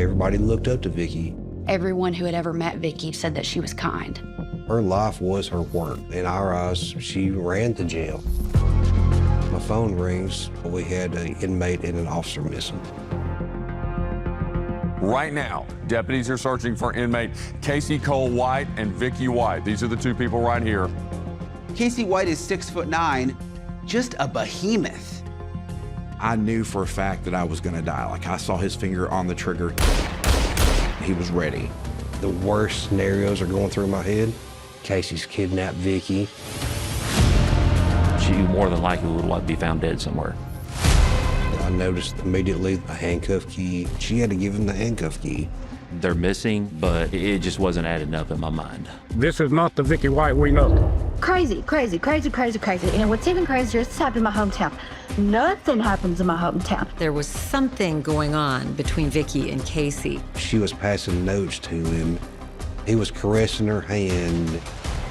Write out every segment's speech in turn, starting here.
Everybody looked up to Vicki. Everyone who had ever met Vicki said that she was kind. Her life was her work. In our eyes, she ran the jail. My phone rings. We had an inmate and an officer missing. Right now, deputies are searching for inmate Casey Cole White and Vicki White. These are the two people right here. Casey White is 6'9", just a behemoth. I knew for a fact that I was gonna die. Like, I saw his finger on the trigger. He was ready. The worst scenarios are going through my head. Casey's kidnapped Vicki. She more than likely would be found dead somewhere. I noticed immediately a handcuff key. She had to give him the handcuff key. They're missing, but it just wasn't adding up in my mind. This is not the Vicki White we know. Crazy, crazy, crazy, crazy, crazy. And what's even crazier is this happened in my hometown. Nothing happens in my hometown. There was something going on between Vicki and Casey. She was passing notes to him. He was caressing her hand.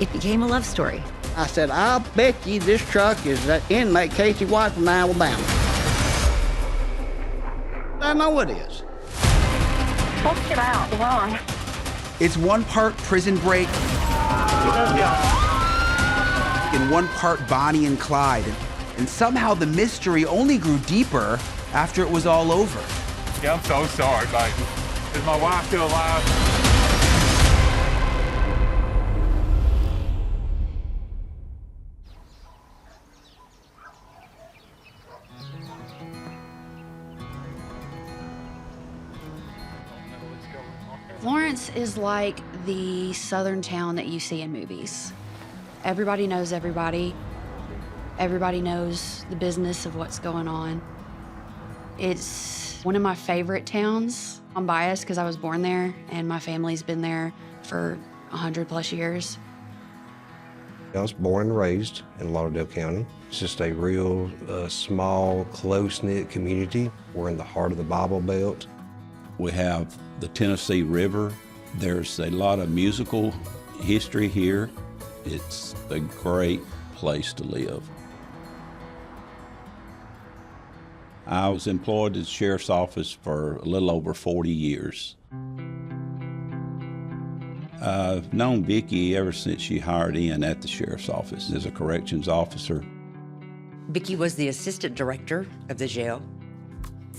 It became a love story. I said, I'll bet you this truck is that inmate Casey White from Alabama. I know it is. Let's get out, come on. It's one part Prison Break and one part Bonnie and Clyde. And somehow the mystery only grew deeper after it was all over. Yeah, I'm so sorry, baby. Is my wife still alive? Florence is like the southern town that you see in movies. Everybody knows everybody. Everybody knows the business of what's going on. It's one of my favorite towns. I'm biased because I was born there and my family's been there for 100+ years. I was born and raised in Lauderdale County. It's just a real small, close-knit community. We're in the heart of the Bible Belt. We have the Tennessee River. There's a lot of musical history here. It's a great place to live. I was employed at the sheriff's office for a little over 40 years. I've known Vicki ever since she hired in at the sheriff's office as a corrections officer. Vicki was the assistant director of the jail.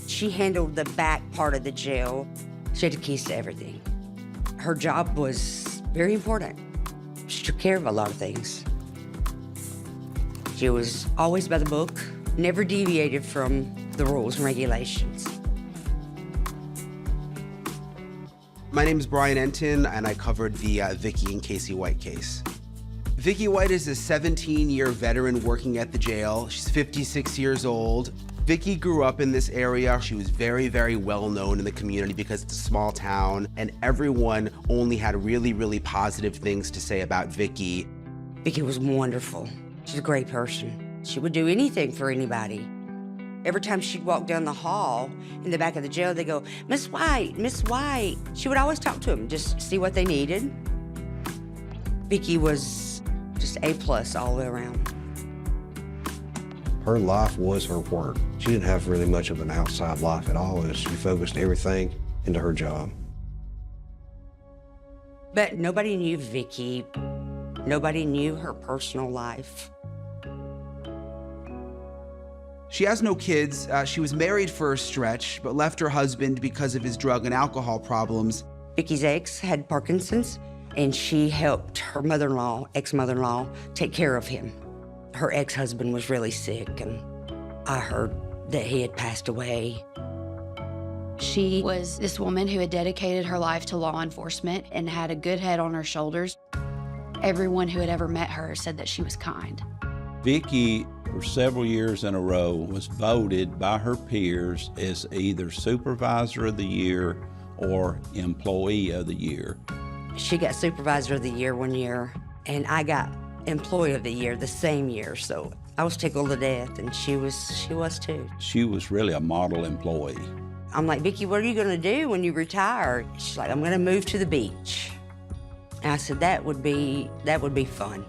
She handled the back part of the jail. She had the keys to everything. Her job was very important. She took care of a lot of things. She was always by the book, never deviated from the rules and regulations. My name is Brian Enton, and I covered the Vicki and Casey White case. Vicki White is a 17-year veteran working at the jail. She's 56 years old. Vicki grew up in this area. She was very, very well known in the community because it's a small town, and everyone only had really, really positive things to say about Vicki. Vicki was wonderful. She's a great person. She would do anything for anybody. Every time she'd walk down the hall in the back of the jail, they'd go, Miss White, Miss White. She would always talk to them, just see what they needed. Vicki was just A+ all the way around. Her life was her work. She didn't have really much of an outside life at all. She focused everything into her job. But nobody knew Vicki. Nobody knew her personal life. She has no kids. She was married for a stretch, but left her husband because of his drug and alcohol problems. Vicki's ex had Parkinson's, and she helped her mother-in-law, ex-mother-in-law, take care of him. Her ex-husband was really sick, and I heard that he had passed away. She was this woman who had dedicated her life to law enforcement and had a good head on her shoulders. Everyone who had ever met her said that she was kind. Vicki, for several years in a row, was voted by her peers as either Supervisor of the Year or Employee of the Year. She got Supervisor of the Year one year, and I got Employee of the Year the same year, so I was tickled to death, and she was too. She was really a model employee. I'm like, Vicki, what are you gonna do when you retire? She's like, I'm gonna move to the beach. And I said, that would be fun.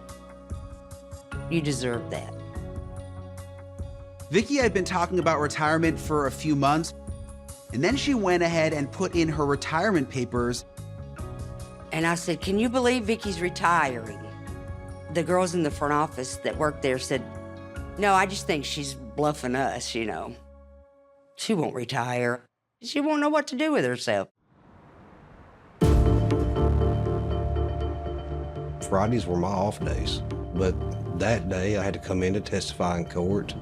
You deserve that. Vicki had been talking about retirement for a few months. And then she went ahead and put in her retirement papers. And I said, can you believe Vicky's retiring? The girls in the front office that worked there said, no, I just think she's bluffing us, you know. She won't retire. She won't know what to do with herself. Fridays were my off days, but that day I had to come in to testify in court.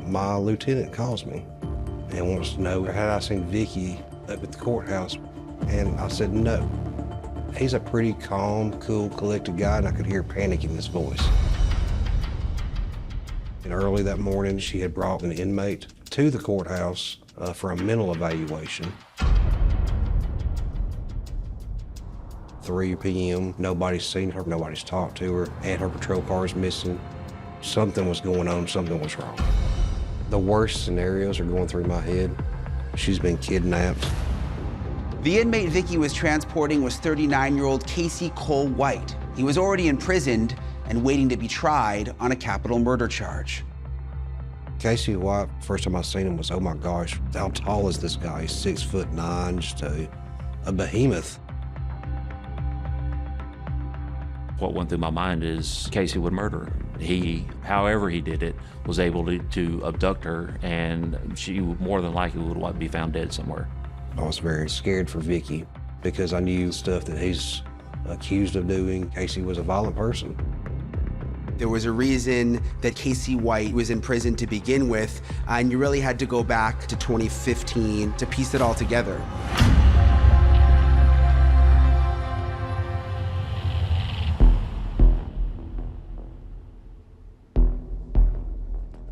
My lieutenant calls me and wants to know, had I seen Vicky up at the courthouse? And I said, no. He's a pretty calm, cool, collected guy, and I could hear panic in his voice. And early that morning, she had brought an inmate to the courthouse for a mental evaluation. 3 p.m., nobody's seen her, nobody's talked to her, and her patrol car is missing. Something was going on, something was wrong. The worst scenarios are going through my head. She's been kidnapped. The inmate Vicky was transporting was 39-year-old Casey Cole White. He was already imprisoned and waiting to be tried on a capital murder charge. Casey White, first time I seen him was, oh my gosh, how tall is this guy? He's 6'9", just a behemoth. What went through my mind is Casey would murder her. He, however he did it, was able to abduct her, and she more than likely would be found dead somewhere. I was very scared for Vicky because I knew stuff that he's accused of doing. Casey was a violent person. There was a reason that Casey White was in prison to begin with, and you really had to go back to 2015 to piece it all together.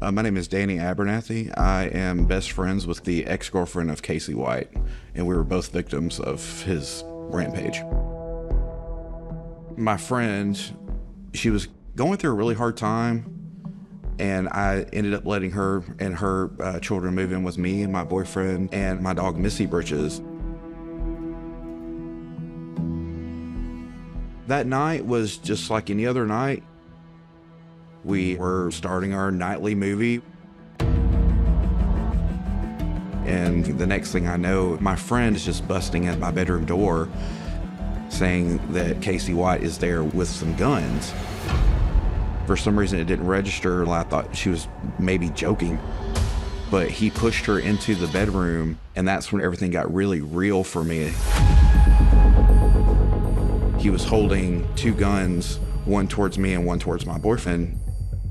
My name is Danny Abernathy. I am best friends with the ex-girlfriend of Casey White, and we were both victims of his rampage. My friend, she was going through a really hard time, and I ended up letting her and her children move in with me and my boyfriend and my dog Missy Britches. That night was just like any other night. We were starting our nightly movie. And the next thing I know, my friend is just busting at my bedroom door saying that Casey White is there with some guns. For some reason, it didn't register. I thought she was maybe joking. But he pushed her into the bedroom, and that's when everything got really real for me. He was holding 2 guns, one towards me and one towards my boyfriend.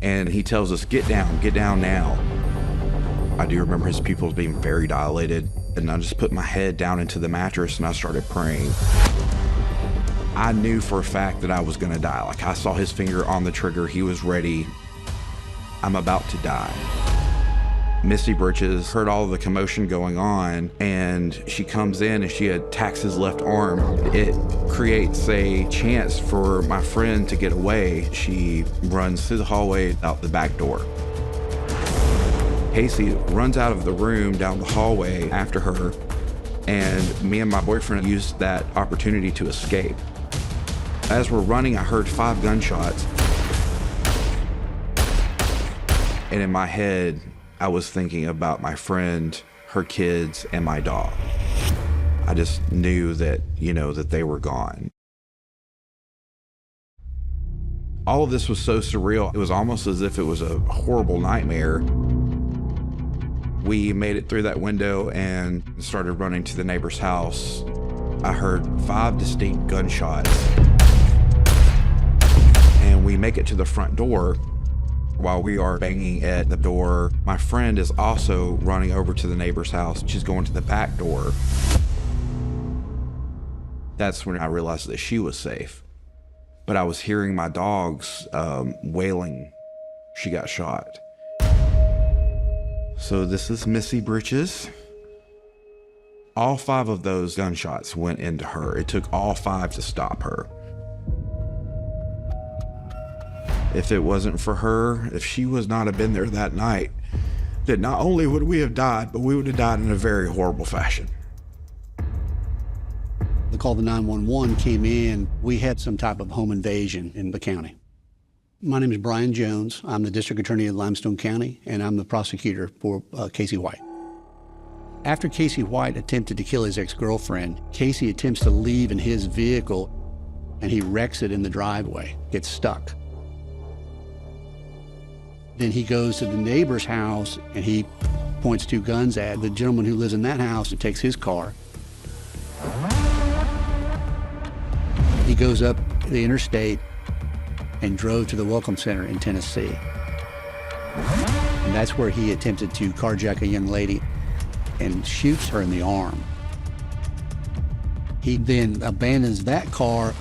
And he tells us, get down now. I do remember his pupils being very dilated, and I just put my head down into the mattress and I started praying. I knew for a fact that I was gonna die. Like, I saw his finger on the trigger, he was ready. I'm about to die. Missy Britches heard all of the commotion going on, and she comes in and she attacks his left arm. It creates a chance for my friend to get away. She runs through the hallway out the back door. Casey runs out of the room down the hallway after her, and me and my boyfriend used that opportunity to escape. As we're running, I heard 5 gunshots. And in my head, I was thinking about my friend, her kids, and my dog. I just knew that, that they were gone. All of this was so surreal. It was almost as if it was a horrible nightmare. We made it through that window and started running to the neighbor's house. I heard 5 distinct gunshots. And we make it to the front door. While we are banging at the door, my friend is also running over to the neighbor's house. She's going to the back door. That's when I realized that she was safe. But I was hearing my dogs wailing. She got shot. So this is Missy Britches. All 5 of those gunshots went into her. It took all 5 to stop her. If it wasn't for her, if she was not have been there that night, that not only would we have died, but we would have died in a very horrible fashion. The call to 911 came in. We had some type of home invasion in the county. My name is Brian Jones. I'm the district attorney of Limestone County, and I'm the prosecutor for Casey White. After Casey White attempted to kill his ex-girlfriend, Casey attempts to leave in his vehicle and he wrecks it in the driveway, gets stuck. Then he goes to the neighbor's house and he points 2 guns at the gentleman who lives in that house and takes his car. He goes up the interstate and drove to the Welcome Center in Tennessee. And that's where he attempted to carjack a young lady and shoots her in the arm. He then abandons that car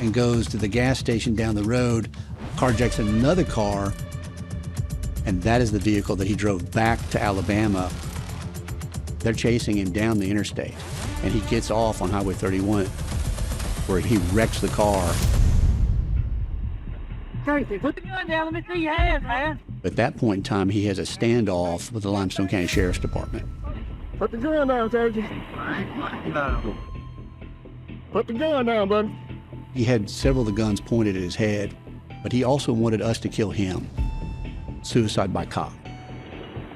and goes to the gas station down the road, carjacks another car, and that is the vehicle that he drove back to Alabama. They're chasing him down the interstate, and he gets off on Highway 31, where he wrecks the car. Casey, put the gun down, let me see your hands, man. At that point in time, he has a standoff with the Limestone County Sheriff's Department. Put the gun down, Casey. Put the gun down, bud. He had several of the guns pointed at his head, but he also wanted us to kill him. Suicide by cop.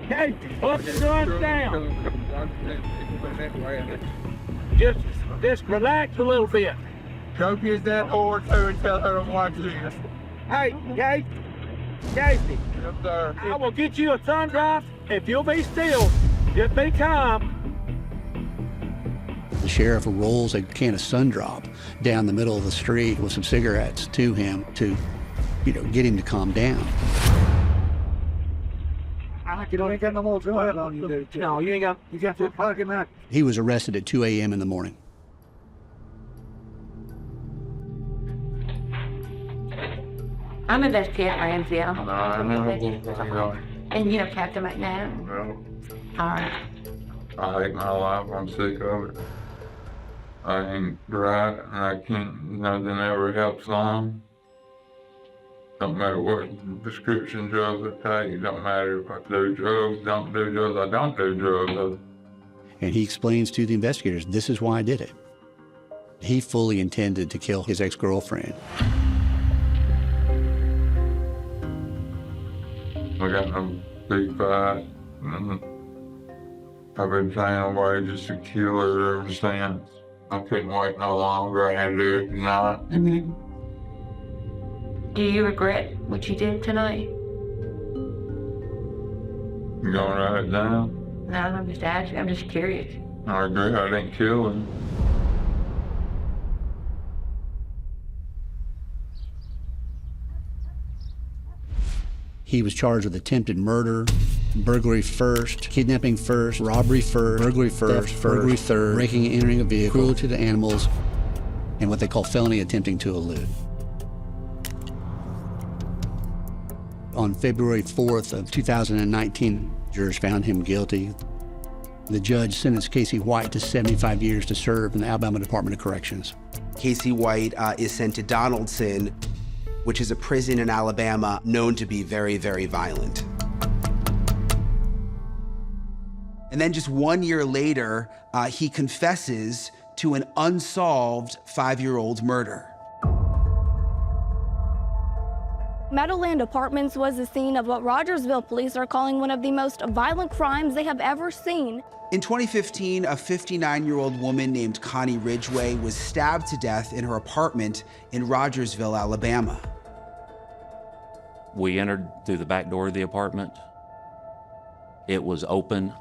Casey, put the gun down. Just relax a little bit. Go get that whore too and tell her to watch this. Hey, Casey. Casey. Yes, sir. I will get you a sundrop if you'll be still. Just be calm. The sheriff rolls a can of Sundrop down the middle of the street with some cigarettes to him to, get him to calm down. You ain't got no more blood on you, dude. No, you got to fucking that. He was arrested at 2 a.m. in the morning. I'm investigating Ramsdale. No, I never. And you know Captain McNabb? No. All right. I hate my life. I'm sick of it. I ain't right, and I can't. Nothing ever helps them. Don't matter what prescription drugs I take. Don't matter if I do drugs, don't do drugs. I don't do drugs. And he explains to the investigators, this is why I did it. He fully intended to kill his ex-girlfriend. I got no big fight. I've been trying away just to kill her ever since. I couldn't wait no longer. I had to do it tonight. Do you regret what you did tonight? You gonna write it down? No, I'm just asking. I'm just curious. I regret I didn't kill him. He was charged with attempted murder, burglary first, kidnapping first, robbery first, burglary first, burglary third, breaking and entering a vehicle, cruelty to animals, and what they call felony attempting to elude. On February 4th of 2019, jurors found him guilty. The judge sentenced Casey White to 75 years to serve in the Alabama Department of Corrections. Casey White is sent to Donaldson, which is a prison in Alabama known to be very, very violent. And then just 1 year later, he confesses to an unsolved 5-year-old murder. Meadowland Apartments was the scene of what Rogersville police are calling one of the most violent crimes they have ever seen. In 2015, a 59-year-old woman named Connie Ridgway was stabbed to death in her apartment in Rogersville, Alabama. We entered through the back door of the apartment. It was open.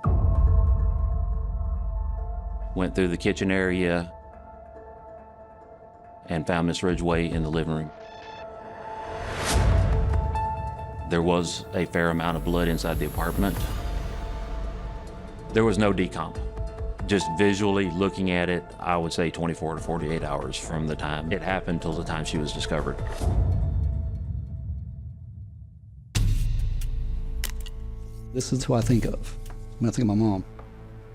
Went through the kitchen area and found Miss Ridgway in the living room. There was a fair amount of blood inside the apartment. There was no decomp. Just visually looking at it, I would say 24 to 48 hours from the time it happened till the time she was discovered. This is who I think of when I think of my mom.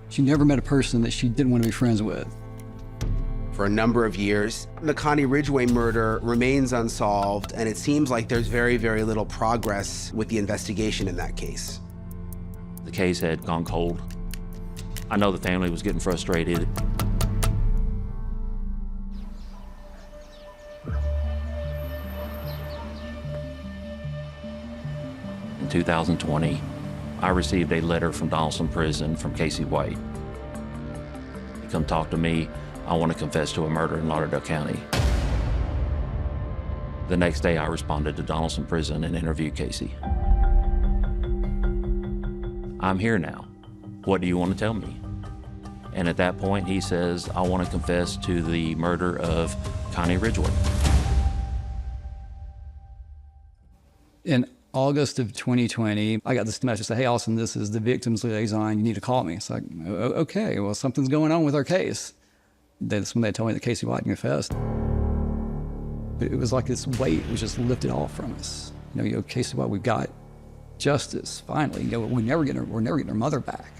She never met a person that she didn't want to be friends with. For a number of years, the Connie Ridgway murder remains unsolved, and it seems like there's very, very little progress with the investigation in that case. The case had gone cold. I know the family was getting frustrated. In 2020, I received a letter from Donaldson Prison from Casey White. Come talk to me. I want to confess to a murder in Lauderdale County. The next day, I responded to Donaldson Prison and interviewed Casey. I'm here now. What do you want to tell me? And at that point, he says, I want to confess to the murder of Connie Ridgway. In August of 2020, I got this message say, hey, Austin, this is the victim's liaison. You need to call me. It's like, okay, well, something's going on with our case. That's when they told me that Casey White confessed. But it was like this weight was just lifted off from us. You know, Casey White, we've got justice, finally. You know, we're never getting our mother back.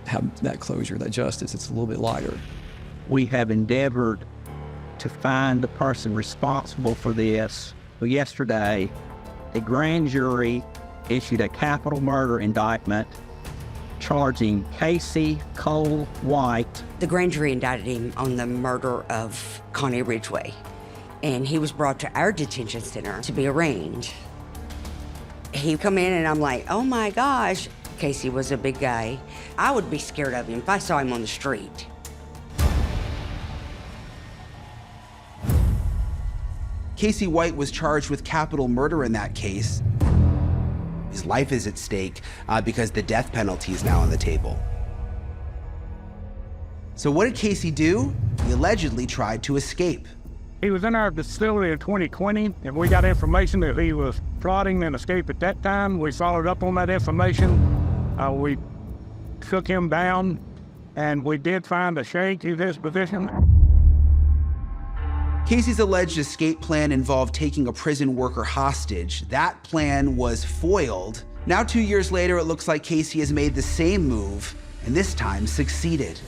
Have that closure, that justice, it's a little bit lighter. We have endeavored to find the person responsible for this. But yesterday, the grand jury issued a capital murder indictment charging Casey Cole White. The grand jury indicted him on the murder of Connie Ridgway, and he was brought to our detention center to be arraigned. He come in and I'm like, oh my gosh. Casey was a big guy. I would be scared of him if I saw him on the street. Casey White was charged with capital murder in that case. His life is at stake because the death penalty is now on the table. So what did Casey do? He allegedly tried to escape. He was in our facility in 2020, and we got information that he was plotting an escape at that time. We followed up on that information. We took him down, and we did find a shank in his position. Casey's alleged escape plan involved taking a prison worker hostage. That plan was foiled. Now 2 years later, it looks like Casey has made the same move, and this time succeeded.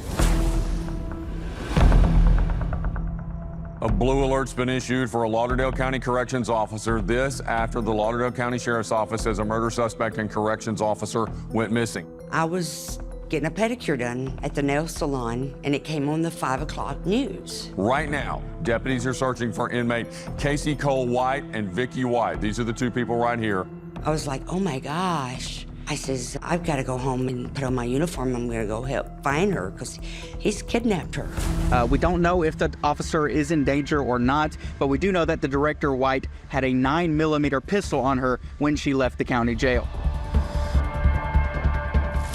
A blue alert's been issued for a Lauderdale County Corrections officer. This after the Lauderdale County Sheriff's Office says a murder suspect and corrections officer went missing. I was getting a pedicure done at the nail salon, and it came on the 5 o'clock news. Right now, deputies are searching for inmate Casey Cole White and Vicky White. These are the two people right here. I was like, oh my gosh. I says, I've got to go home and put on my uniform. I'm going to go help find her because he's kidnapped her. We don't know if the officer is in danger or not, but we do know that the director, White, had a 9mm pistol on her when she left the county jail.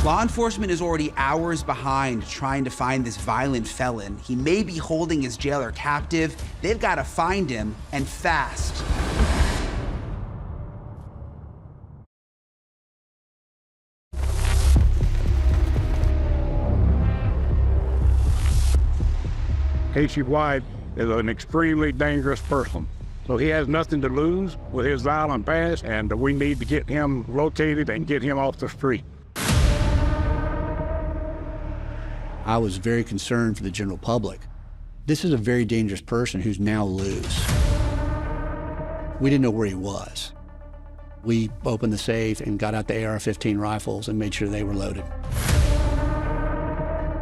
Law enforcement is already hours behind trying to find this violent felon. He may be holding his jailer captive. They've got to find him, and fast. Casey White is an extremely dangerous person. So he has nothing to lose with his violent past, and we need to get him located and get him off the street. I was very concerned for the general public. This is a very dangerous person who's now loose. We didn't know where he was. We opened the safe and got out the AR-15 rifles and made sure they were loaded.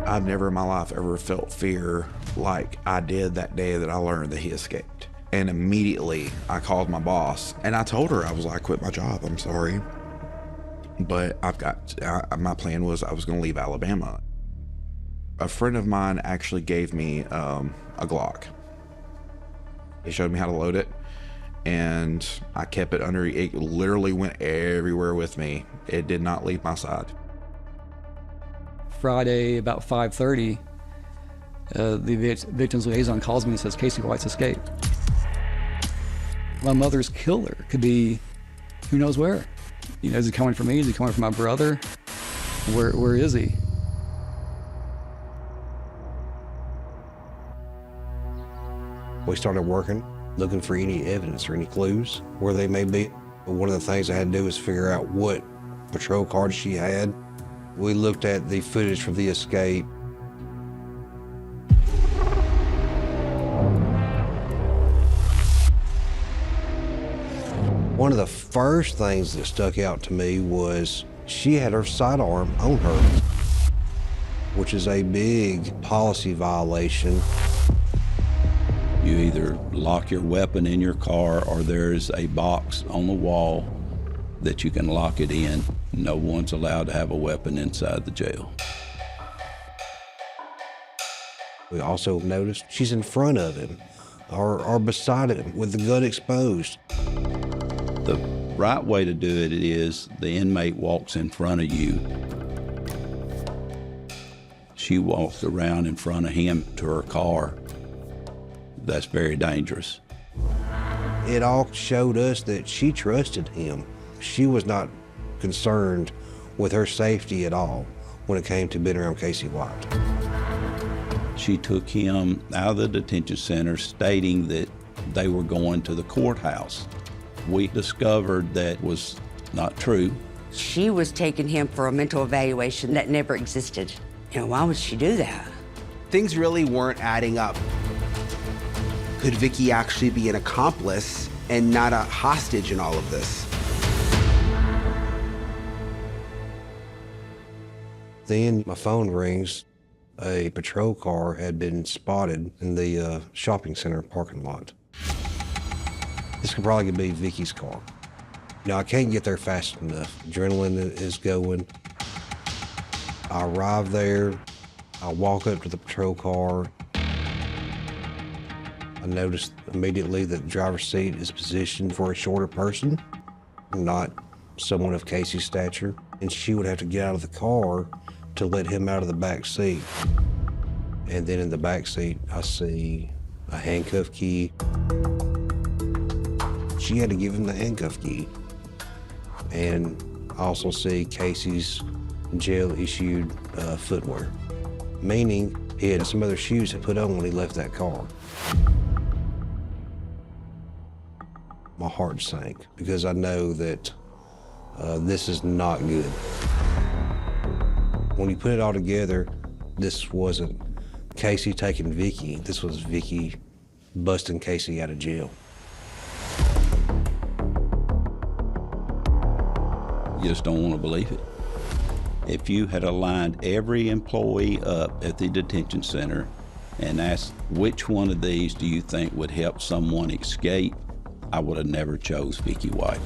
I've never in my life ever felt fear like I did that day that I learned that he escaped. And immediately I called my boss and I told her, I was like, I quit my job, I'm sorry. But my plan was I was gonna leave Alabama. A friend of mine actually gave me a Glock. He showed me how to load it and I kept it under, it literally went everywhere with me. It did not leave my side. Friday, about 5:30, the victim's liaison calls me and says, Casey White's escaped. My mother's killer could be, who knows where? You know, is he coming for me? Is he coming for my brother? Where is he? We started working, looking for any evidence or any clues where they may be. But one of the things I had to do was figure out what patrol card she had. We looked at the footage from the escape. One of the first things that stuck out to me was she had her sidearm on her, which is a big policy violation. You either lock your weapon in your car or there's a box on the wall that you can lock it in. No one's allowed to have a weapon inside the jail. We also noticed she's in front of him or beside him with the gun exposed. The right way to do it is the inmate walks in front of you. She walked around in front of him to her car. That's very dangerous. It all showed us that she trusted him. She was not concerned with her safety at all when it came to being around Casey White. She took him out of the detention center stating that they were going to the courthouse. We discovered that was not true. She was taking him for a mental evaluation that never existed. You know, why would she do that? Things really weren't adding up. Could Vicky actually be an accomplice and not a hostage in all of this? Then my phone rings. A patrol car had been spotted in the shopping center parking lot. This could probably be Vicky's car. Now, I can't get there fast enough. Adrenaline is going. I arrive there. I walk up to the patrol car. I noticed immediately that the driver's seat is positioned for a shorter person, not someone of Casey's stature. And she would have to get out of the car to let him out of the back seat. And then in the back seat, I see a handcuff key. She had to give him the handcuff key. And I also see Casey's jail-issued footwear, meaning he had some other shoes to put on when he left that car. My heart sank because I know that this is not good. When you put it all together, this wasn't Casey taking Vicky. This was Vicky busting Casey out of jail. You just don't want to believe it. If you had aligned every employee up at the detention center and asked which one of these do you think would help someone escape, I would have never chose Vicky White.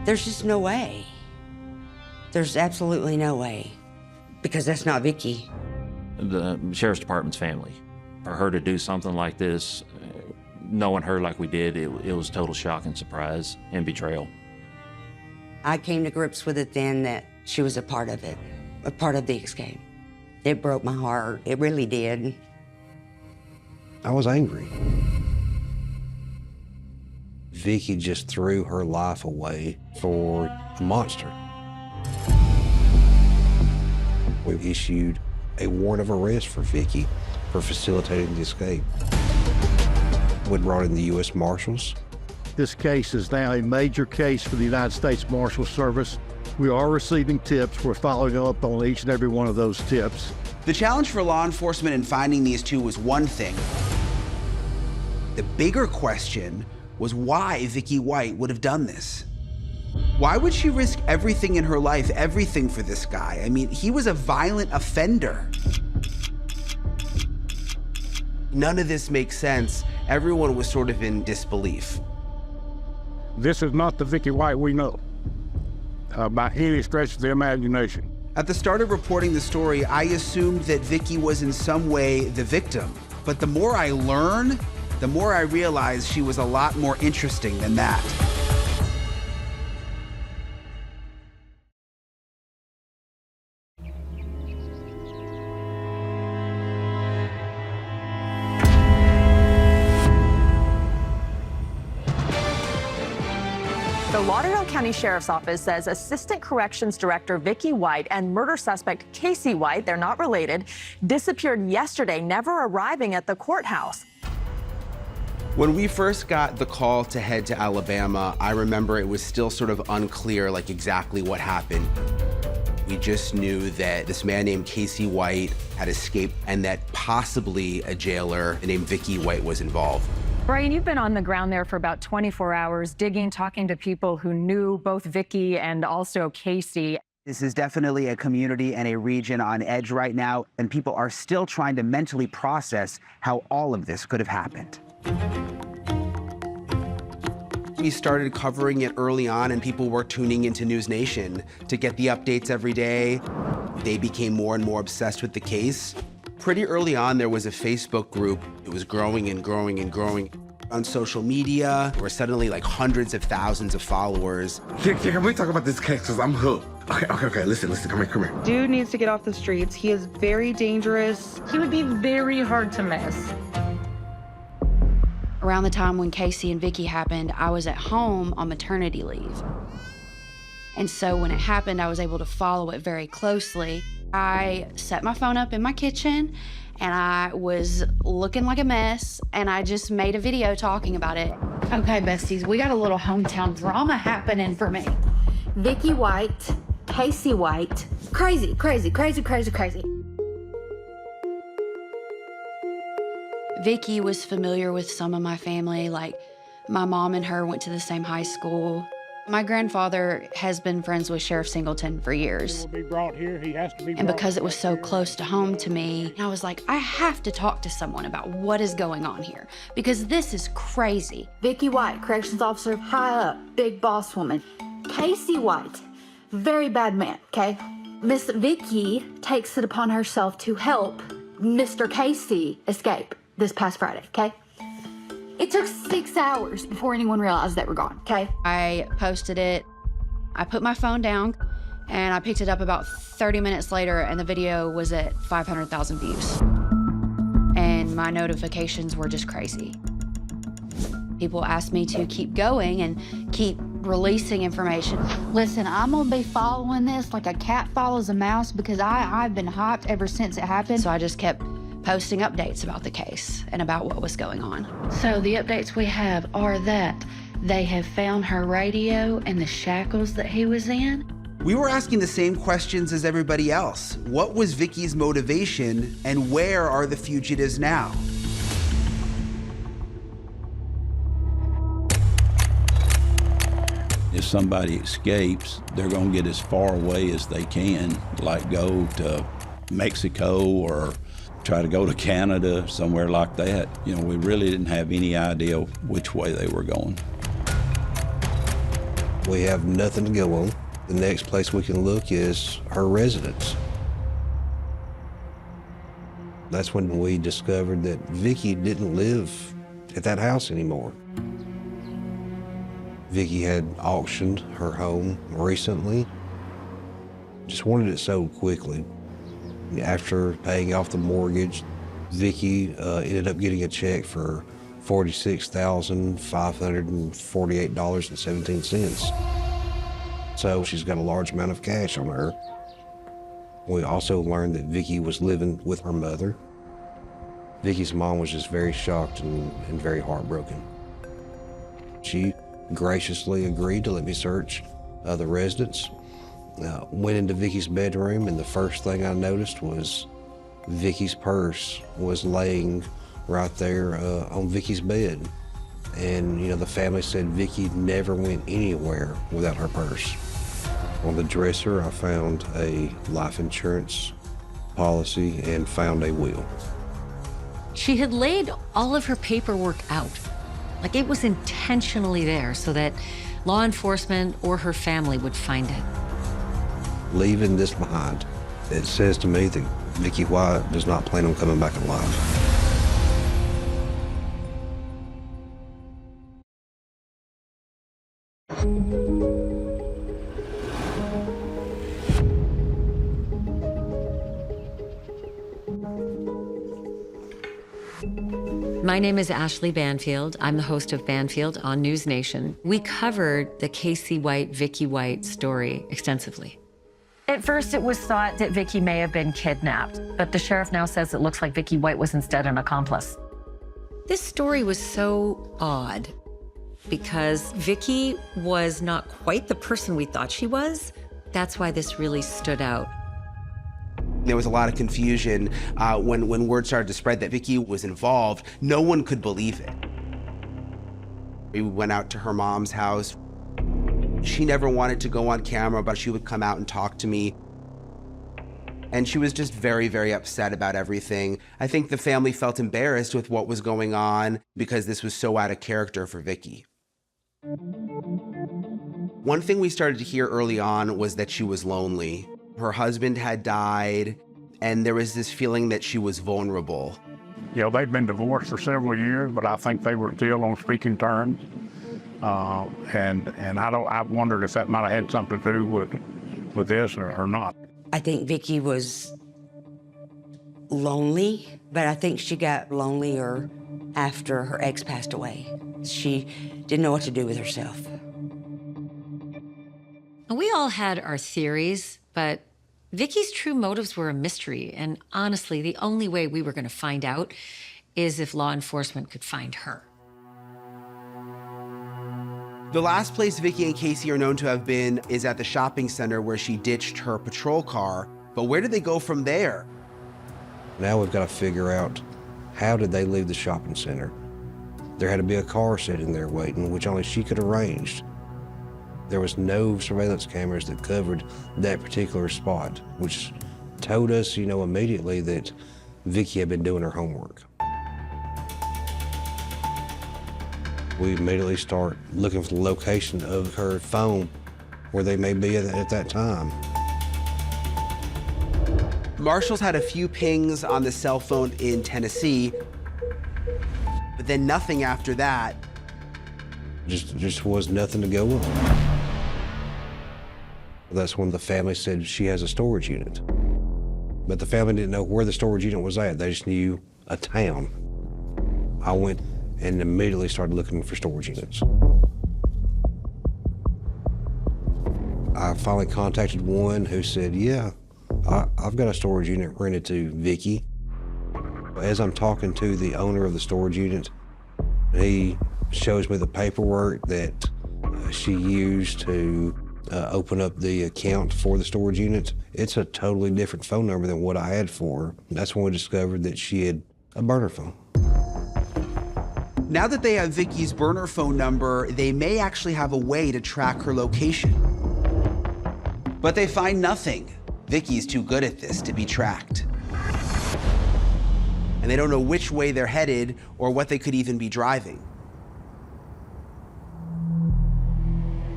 There's just no way. There's absolutely no way, because that's not Vicky. The sheriff's department's family. For her to do something like this, knowing her like we did, it was total shock and surprise and betrayal. I came to grips with it then that she was a part of it, a part of the escape. It broke my heart, it really did. I was angry. Vicky just threw her life away for a monster. We issued a warrant of arrest for Vicky for facilitating the escape. We brought in the U.S. Marshals. This case is now a major case for the United States Marshal Service. We are receiving tips. We're following up on each and every one of those tips. The challenge for law enforcement in finding these two was one thing. The bigger question was why Vicky White would have done this. Why would she risk everything in her life, everything for this guy? I mean, he was a violent offender. None of this makes sense. Everyone was sort of in disbelief. This is not the Vicky White we know, by any stretch of the imagination. At the start of reporting the story, I assumed that Vicky was in some way the victim. But the more I learn, the more I realize she was a lot more interesting than that. The Lauderdale County Sheriff's Office says Assistant Corrections Director Vicky White and murder suspect Casey White, they're not related, disappeared yesterday, never arriving at the courthouse. When we first got the call to head to Alabama, I remember it was still sort of unclear, like exactly what happened. We just knew that this man named Casey White had escaped and that possibly a jailer named Vicky White was involved. Brian, you've been on the ground there for about 24 hours, digging, talking to people who knew both Vicky and also Casey. This is definitely a community and a region on edge right now, and people are still trying to mentally process how all of this could have happened. We started covering it early on, and people were tuning into News Nation to get the updates every day. They became more and more obsessed with the case. Pretty early on, there was a Facebook group. It was growing and growing and growing. On social media, there were suddenly like hundreds of thousands of followers. Can we talk about this case? Because I'm hooked. Okay, listen, come here. Dude needs to get off the streets. He is very dangerous. He would be very hard to miss. Around the time when Casey and Vicky happened, I was at home on maternity leave. And so when it happened, I was able to follow it very closely. I set my phone up in my kitchen, and I was looking like a mess, and I just made a video talking about it. Okay, besties, we got a little hometown drama happening for me. Vicky White, Casey White, crazy. Vicky was familiar with some of my family, like my mom and her went to the same high school. My grandfather has been friends with Sheriff Singleton for years. And because it was so close to home to me, I was like, I have to talk to someone about what is going on here, because this is crazy. Vicky White, corrections officer, high up, big boss woman. Casey White, very bad man, okay? Miss Vicky takes it upon herself to help Mr. Casey escape this past Friday, okay? It took 6 hours before anyone realized they were gone, okay? I posted it, I put my phone down, and I picked it up about 30 minutes later, and the video was at 500,000 views. And my notifications were just crazy. People asked me to keep going and keep releasing information. Listen, I'm gonna be following this like a cat follows a mouse, because I've been hyped ever since it happened. So I just kept posting updates about the case and about what was going on. So the updates we have are that they have found her radio and the shackles that he was in. We were asking the same questions as everybody else. What was Vicky's motivation, and where are the fugitives now? If somebody escapes, they're gonna get as far away as they can, like go to Mexico or try to go to Canada, somewhere like that. You know, we really didn't have any idea which way they were going. We have nothing to go on. The next place we can look is her residence. That's when we discovered that Vicky didn't live at that house anymore. Vicky had auctioned her home recently. Just wanted it sold quickly. After paying off the mortgage, Vicky ended up getting a check for $46,548.17. So she's got a large amount of cash on her. We also learned that Vicky was living with her mother. Vicky's mom was just very shocked and very heartbroken. She graciously agreed to let me search the residence. Went into Vicky's bedroom, and the first thing I noticed was Vicky's purse was laying right there on Vicky's bed. And, you know, the family said Vicky never went anywhere without her purse. On the dresser, I found a life insurance policy and found a will. She had laid all of her paperwork out. Like it was intentionally there so that law enforcement or her family would find it. Leaving this behind, it says to me that Vicky White does not plan on coming back alive. My name is Ashley Banfield. I'm the host of Banfield on News Nation. We covered the Casey White, Vicky White story extensively. At first, it was thought that Vicky may have been kidnapped, but the sheriff now says it looks like Vicky White was instead an accomplice. This story was so odd because Vicky was not quite the person we thought she was. That's why this really stood out. There was a lot of confusion when word started to spread that Vicky was involved. No one could believe it. We went out to her mom's house. She never wanted to go on camera, but she would come out and talk to me. And she was just very, very upset about everything. I think the family felt embarrassed with what was going on because this was so out of character for Vicky. One thing we started to hear early on was that she was lonely. Her husband had died, and there was this feeling that she was vulnerable. You know, they've been divorced for several years, but I think they were still on speaking terms. And I wondered if that might have had something to do with this or not. I think Vicky was lonely, but I think she got lonelier after her ex passed away. She didn't know what to do with herself. We all had our theories, but Vicky's true motives were a mystery, and honestly, the only way we were going to find out is if law enforcement could find her. The last place Vicky and Casey are known to have been is at the shopping center where she ditched her patrol car. But where did they go from there? Now we've got to figure out, how did they leave the shopping center? There had to be a car sitting there waiting, which only she could arrange. There was no surveillance cameras that covered that particular spot, which told us, immediately that Vicky had been doing her homework. We immediately start looking for the location of her phone, where they may be at that time. Marshals had a few pings on the cell phone in Tennessee, but then nothing after that. Just was nothing to go on. That's when the family said she has a storage unit. But the family didn't know where the storage unit was at. They just knew a town. I went and immediately started looking for storage units. I finally contacted one who said, yeah, I've got a storage unit rented to Vicky. As I'm talking to the owner of the storage unit, he shows me the paperwork that she used to open up the account for the storage unit. It's a totally different phone number than what I had for her. That's when we discovered that she had a burner phone. Now that they have Vicky's burner phone number, they may actually have a way to track her location. But they find nothing. Vicky's too good at this to be tracked. And they don't know which way they're headed or what they could even be driving.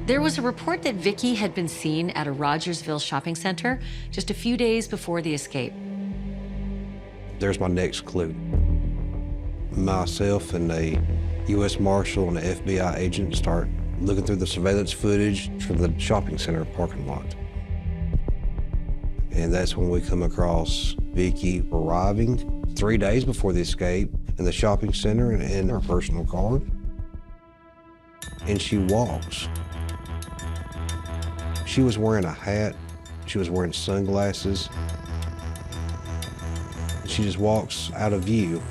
There was a report that Vicky had been seen at a Rogersville shopping center just a few days before the escape. There's my next clue. Myself and a U.S. Marshal and an FBI agent start looking through the surveillance footage from the shopping center parking lot. And that's when we come across Vicky arriving 3 days before the escape in the shopping center in her personal car. And she walks. She was wearing a hat. She was wearing sunglasses. She just walks out of view.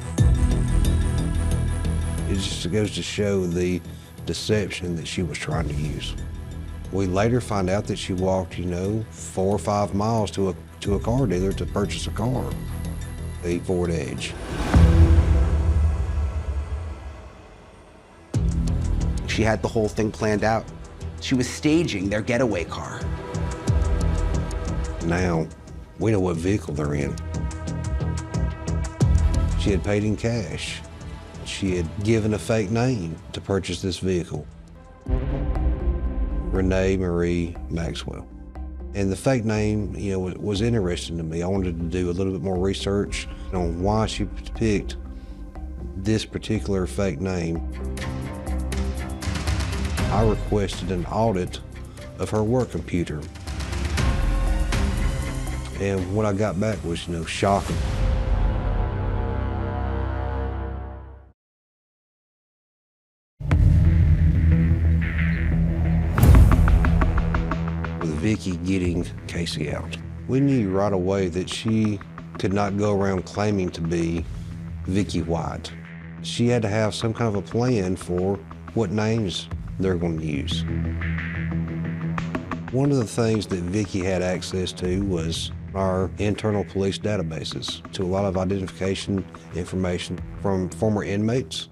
It just goes to show the deception that she was trying to use. We later find out that she walked, 4 or 5 miles to a car dealer to purchase a car, a Ford Edge. She had the whole thing planned out. She was staging their getaway car. Now, we know what vehicle they're in. She had paid in cash. She had given a fake name to purchase this vehicle. Renee Marie Maxwell. And the fake name, was interesting to me. I wanted to do a little bit more research on why she picked this particular fake name. I requested an audit of her work computer. And what I got back was, shocking. With Vicky getting Casey out, we knew right away that she could not go around claiming to be Vicky White. She had to have some kind of a plan for what names they're going to use. One of the things that Vicky had access to was our internal police databases, to a lot of identification information from former inmates.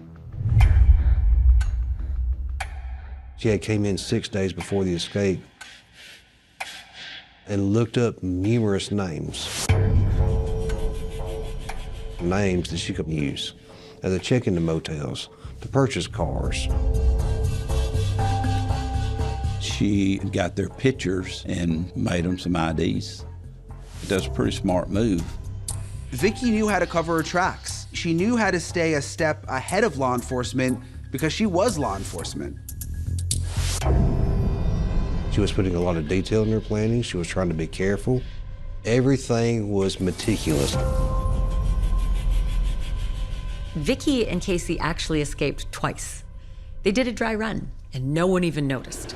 She had came in 6 days before the escape and looked up numerous names that she could use as a check into motels, to purchase cars. She got their pictures and made them some IDs. That's a pretty smart move. Vicky knew how to cover her tracks. She knew how to stay a step ahead of law enforcement because she was law enforcement. She was putting a lot of detail in her planning. She was trying to be careful. Everything was meticulous. Vicky and Casey actually escaped twice. They did a dry run, and no one even noticed.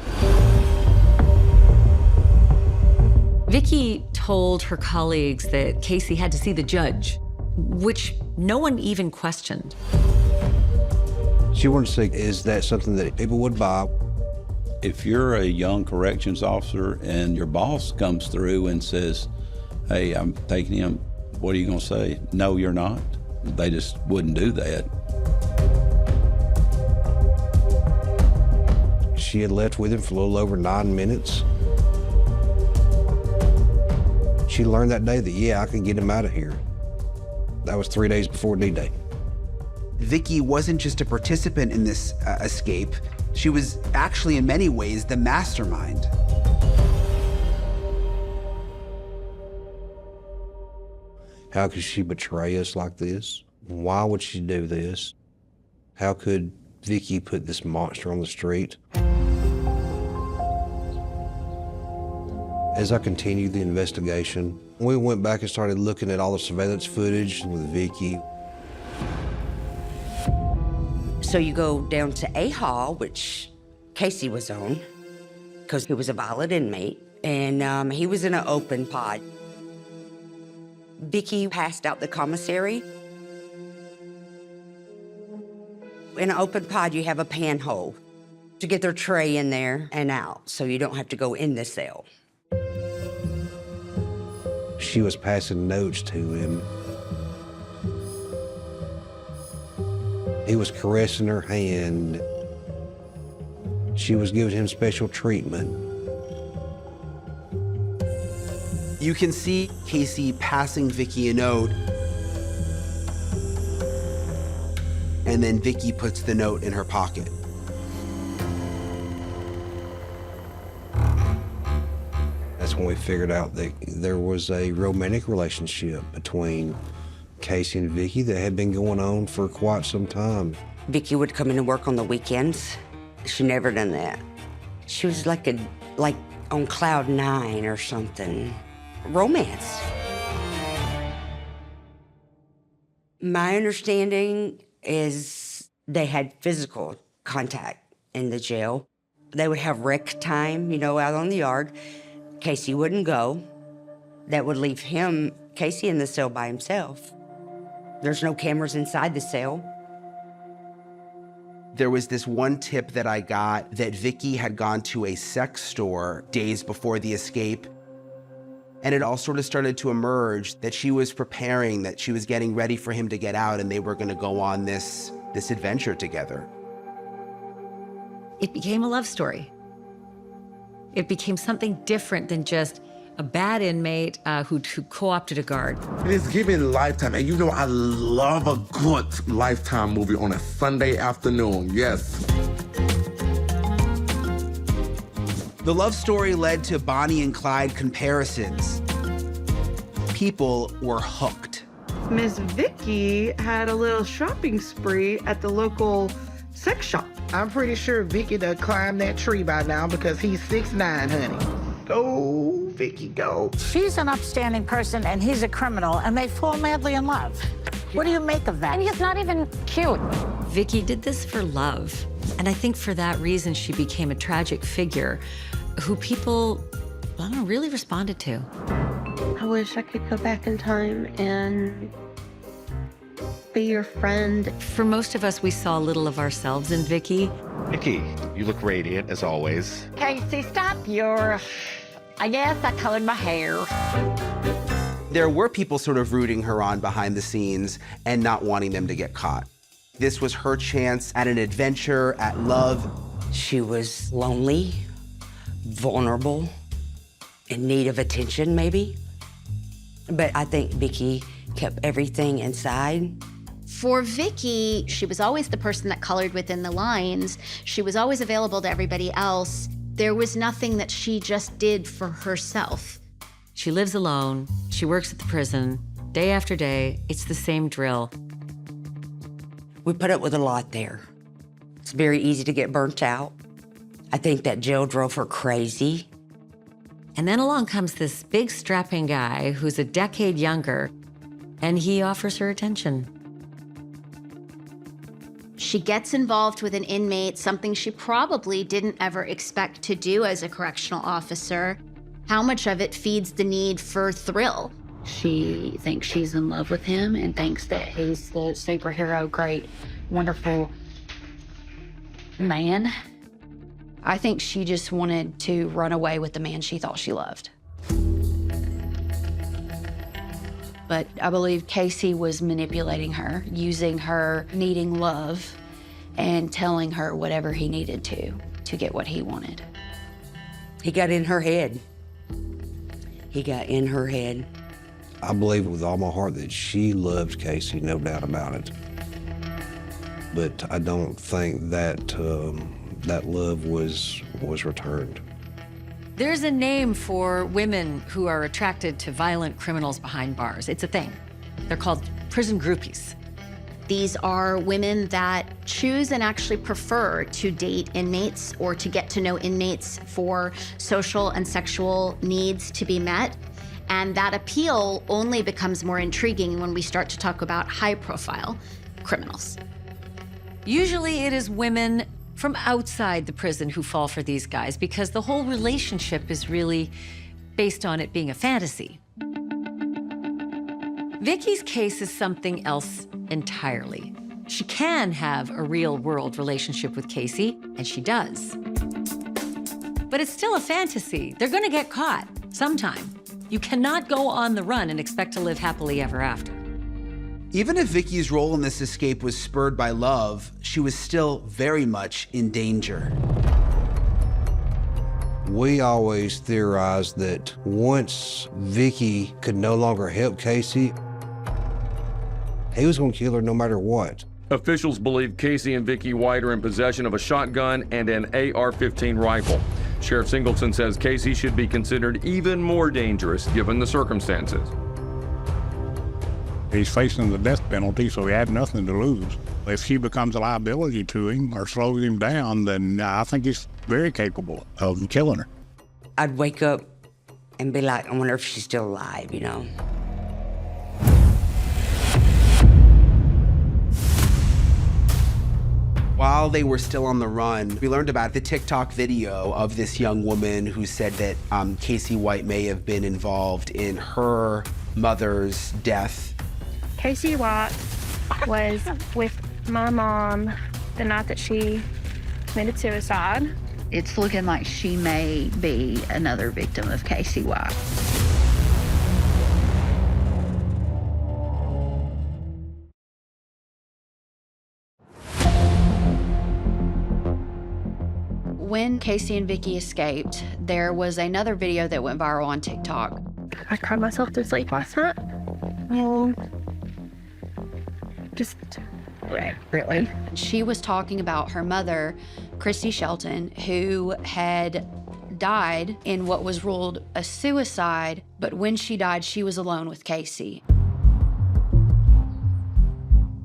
Vicky told her colleagues that Casey had to see the judge, which no one even questioned. She wanted to say, is that something that people would buy? If you're a young corrections officer and your boss comes through and says, hey, I'm taking him, what are you gonna say? No, you're not. They just wouldn't do that. She had left with him for a little over 9 minutes. She learned that day that, yeah, I can get him out of here. That was 3 days before D-Day. Vicky wasn't just a participant in this escape. She was actually, in many ways, the mastermind. How could she betray us like this? Why would she do this? How could Vicky put this monster on the street? As I continued the investigation, we went back and started looking at all the surveillance footage with Vicky. So you go down to A Hall, which Casey was on, because he was a violent inmate, and he was in an open pod. Vicky passed out the commissary. In an open pod, you have a panhole to get their tray in there and out, so you don't have to go in the cell. She was passing notes to him. He was caressing her hand. She was giving him special treatment. You can see Casey passing Vicky a note, and then Vicky puts the note in her pocket. That's when we figured out that there was a romantic relationship between Casey and Vicky that had been going on for quite some time. Vicky would come in and work on the weekends. She never done that. She was like on cloud 9 or something. Romance. My understanding is they had physical contact in the jail. They would have rec time, out on the yard. Casey wouldn't go. That would leave Casey in the cell by himself. There's no cameras inside the cell. There was this one tip that I got that Vicky had gone to a sex store days before the escape. And it all sort of started to emerge that she was preparing, that she was getting ready for him to get out, and they were going to go on this adventure together. It became a love story. It became something different than just a bad inmate who co-opted a guard. It is giving Lifetime, and I love a good Lifetime movie on a Sunday afternoon, yes. The love story led to Bonnie and Clyde comparisons. People were hooked. Miss Vicky had a little shopping spree at the local sex shop. I'm pretty sure Vicky done climbed that tree by now because he's 6'9", honey. Go, Vicky, go. She's an upstanding person and he's a criminal, and they fall madly in love. What do you make of that? And he's not even cute. Vicky did this for love. And I think for that reason, she became a tragic figure who people, really responded to. I wish I could go back in time and be your friend. For most of us, we saw a little of ourselves in Vicky. Vicky, you look radiant as always. Casey, stop I guess I colored my hair. There were people sort of rooting her on behind the scenes and not wanting them to get caught. This was her chance at an adventure, at love. She was lonely, vulnerable, in need of attention, maybe. But I think Vicky kept everything inside. For Vicky, she was always the person that colored within the lines. She was always available to everybody else. There was nothing that she just did for herself. She lives alone. She works at the prison. Day after day, it's the same drill. We put up with a lot there. It's very easy to get burnt out. I think that jail drove her crazy. And then along comes this big strapping guy who's a decade younger, and he offers her attention. She gets involved with an inmate, something she probably didn't ever expect to do as a correctional officer. How much of it feeds the need for thrill? She thinks she's in love with him and thinks that he's the superhero, great, wonderful man. I think she just wanted to run away with the man she thought she loved. But I believe Casey was manipulating her, using her needing love and telling her whatever he needed to get what he wanted. He got in her head. He got in her head. I believe with all my heart that she loved Casey, no doubt about it. But I don't think that that love was returned. There's a name for women who are attracted to violent criminals behind bars. It's a thing. They're called prison groupies. These are women that choose and actually prefer to date inmates or to get to know inmates for social and sexual needs to be met. And that appeal only becomes more intriguing when we start to talk about high-profile criminals. Usually it is women from outside the prison who fall for these guys because the whole relationship is really based on it being a fantasy. Vicky's case is something else entirely. She can have a real-world relationship with Casey, and she does. But it's still a fantasy. They're gonna get caught sometime. You cannot go on the run and expect to live happily ever after. Even if Vicky's role in this escape was spurred by love, she was still very much in danger. We always theorized that once Vicky could no longer help Casey, he was gonna kill her no matter what. Officials believe Casey and Vicky White are in possession of a shotgun and an AR-15 rifle. Sheriff Singleton says Casey should be considered even more dangerous given the circumstances. He's facing the death penalty, so he had nothing to lose. If she becomes a liability to him or slows him down, then I think he's very capable of killing her. I'd wake up and be like, I wonder if she's still alive, you know? While they were still on the run, we learned about the TikTok video of this young woman who said that Casey White may have been involved in her mother's death. Casey White was with my mom the night that she committed suicide. It's looking like she may be another victim of Casey White. When Casey and Vicky escaped, there was another video that went viral on TikTok. I cried myself to sleep last night. Just really. She was talking about her mother, Christy Shelton, who had died in what was ruled a suicide, but when she died, she was alone with Casey.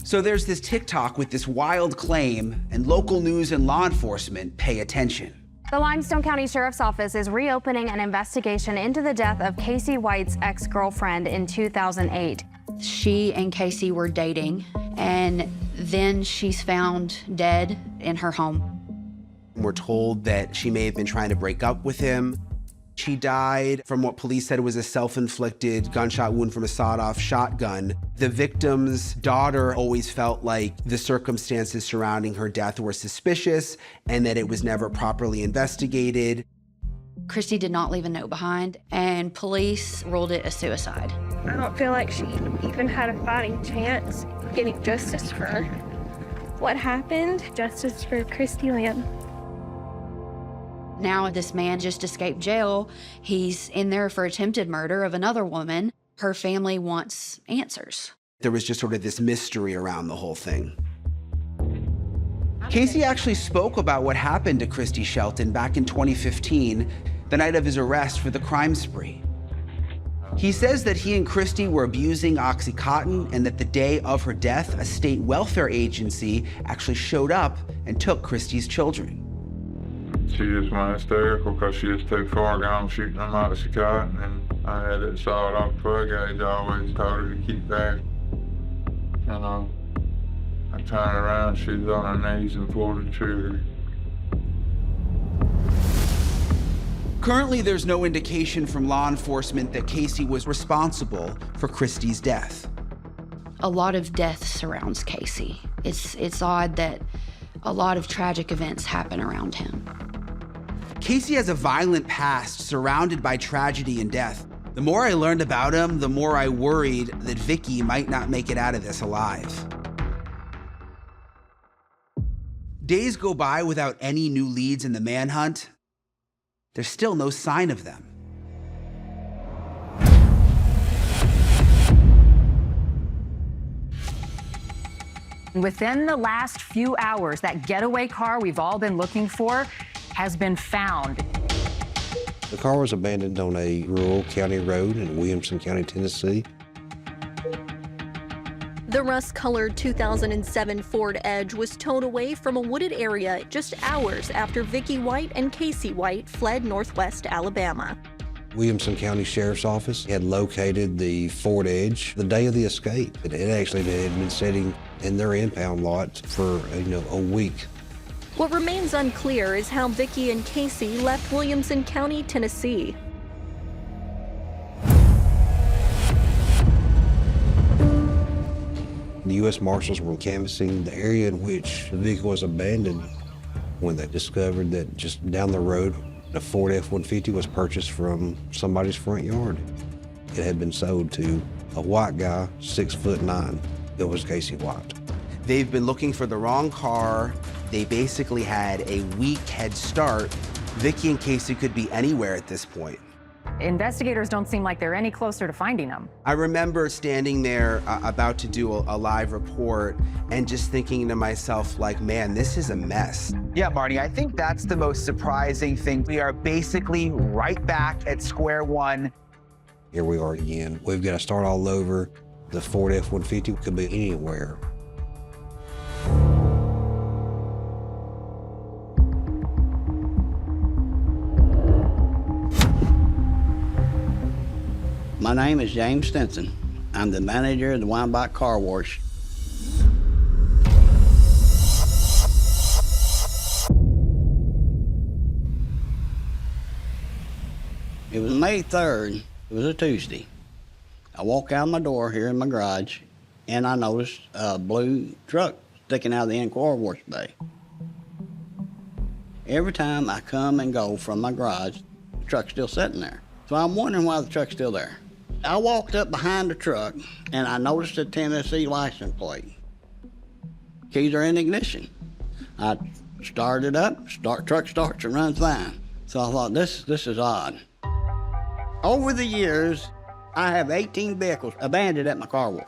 So there's this TikTok with this wild claim, and local news and law enforcement pay attention. The Limestone County Sheriff's Office is reopening an investigation into the death of Casey White's ex-girlfriend in 2008. She and Casey were dating, and then she's found dead in her home. We're told that she may have been trying to break up with him. She died from what police said was a self-inflicted gunshot wound from a sawed-off shotgun. The victim's daughter always felt like the circumstances surrounding her death were suspicious and that it was never properly investigated. Christy did not leave a note behind, and police ruled it a suicide. I don't feel like she even had a fighting chance getting justice for what happened. Justice for Christy Lynn. Now this man just escaped jail. He's in there for attempted murder of another woman. Her family wants answers. There was just sort of this mystery around the whole thing. Casey actually spoke about what happened to Christy Shelton back in 2015, the night of his arrest for the crime spree. He says that he and Christy were abusing Oxycontin and that the day of her death, a state welfare agency actually showed up and took Christy's children. She just went hysterical because she was too far gone shooting them Oxycontin, and I had it sawed off plug gauge. I always told her to keep back. I turned around, she was on her knees and pulled the trigger. Currently, there's no indication from law enforcement that Casey was responsible for Christy's death. A lot of death surrounds Casey. It's odd that a lot of tragic events happen around him. Casey has a violent past surrounded by tragedy and death. The more I learned about him, the more I worried that Vicky might not make it out of this alive. Days go by without any new leads in the manhunt. There's still no sign of them. Within the last few hours, that getaway car we've all been looking for has been found. The car was abandoned on a rural county road in Williamson County, Tennessee. The rust-colored 2007 Ford Edge was towed away from a wooded area just hours after Vicky White and Casey White fled northwest Alabama. Williamson County Sheriff's Office had located the Ford Edge the day of the escape. It actually had been sitting in their impound lot for a week. What remains unclear is how Vicky and Casey left Williamson County, Tennessee. The U.S. Marshals were canvassing the area in which the vehicle was abandoned when they discovered that just down the road, a Ford F-150 was purchased from somebody's front yard. It had been sold to a white guy, 6'9". It was Casey White. They've been looking for the wrong car. They basically had a week head start. Vicky and Casey could be anywhere at this point. Investigators don't seem like they're any closer to finding them. I remember standing there about to do a live report and just thinking to myself, like, man, this is a mess. Yeah, Marty, I think that's the most surprising thing. We are basically right back at square one. Here we are again. We've got to start all over. The Ford F-150 could be anywhere. My name is James Stinson. I'm the manager of the Weinbach Car Wash. It was May 3rd. It was a Tuesday. I walk out my door here in my garage, and I noticed a blue truck sticking out of the end car wash bay. Every time I come and go from my garage, the truck's still sitting there. So I'm wondering why the truck's still there. I walked up behind the truck, and I noticed a Tennessee license plate. Keys are in ignition. I started up, truck starts and runs fine. So I thought, this is odd. Over the years, I have 18 vehicles abandoned at my car wash.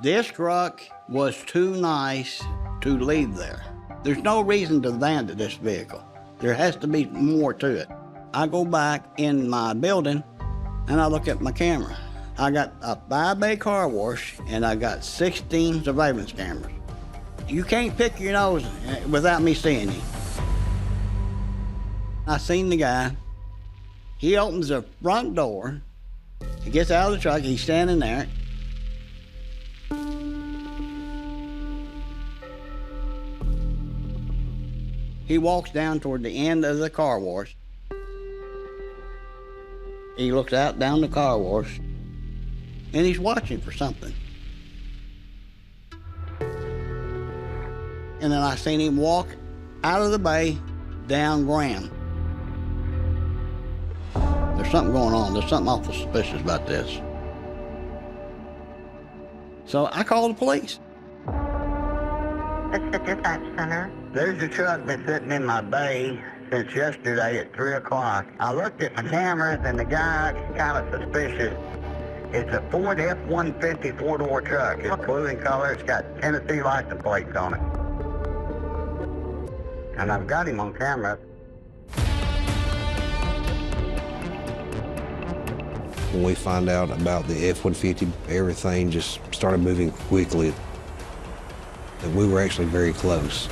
This truck was too nice to leave there. There's no reason to abandon this vehicle. There has to be more to it. I go back in my building and I look at my camera. I got a 5-bay car wash and I got 16 surveillance cameras. You can't pick your nose without me seeing you. I seen the guy. He opens the front door. He gets out of the truck, he's standing there. He walks down toward the end of the car wash. He looks out down the car wash, and he's watching for something. And then I seen him walk out of the bay, down Graham. There's something going on. There's something awful suspicious about this. So I called the police. This is the dispatch center. There's a truck been sitting in my bay since yesterday at 3 o'clock. I looked at my cameras and the guy's kind of suspicious. It's a Ford F-150 four-door truck. It's blue in color. It's got Tennessee license plates on it. And I've got him on camera. When we find out about the F-150, everything just started moving quickly. And we were actually very close.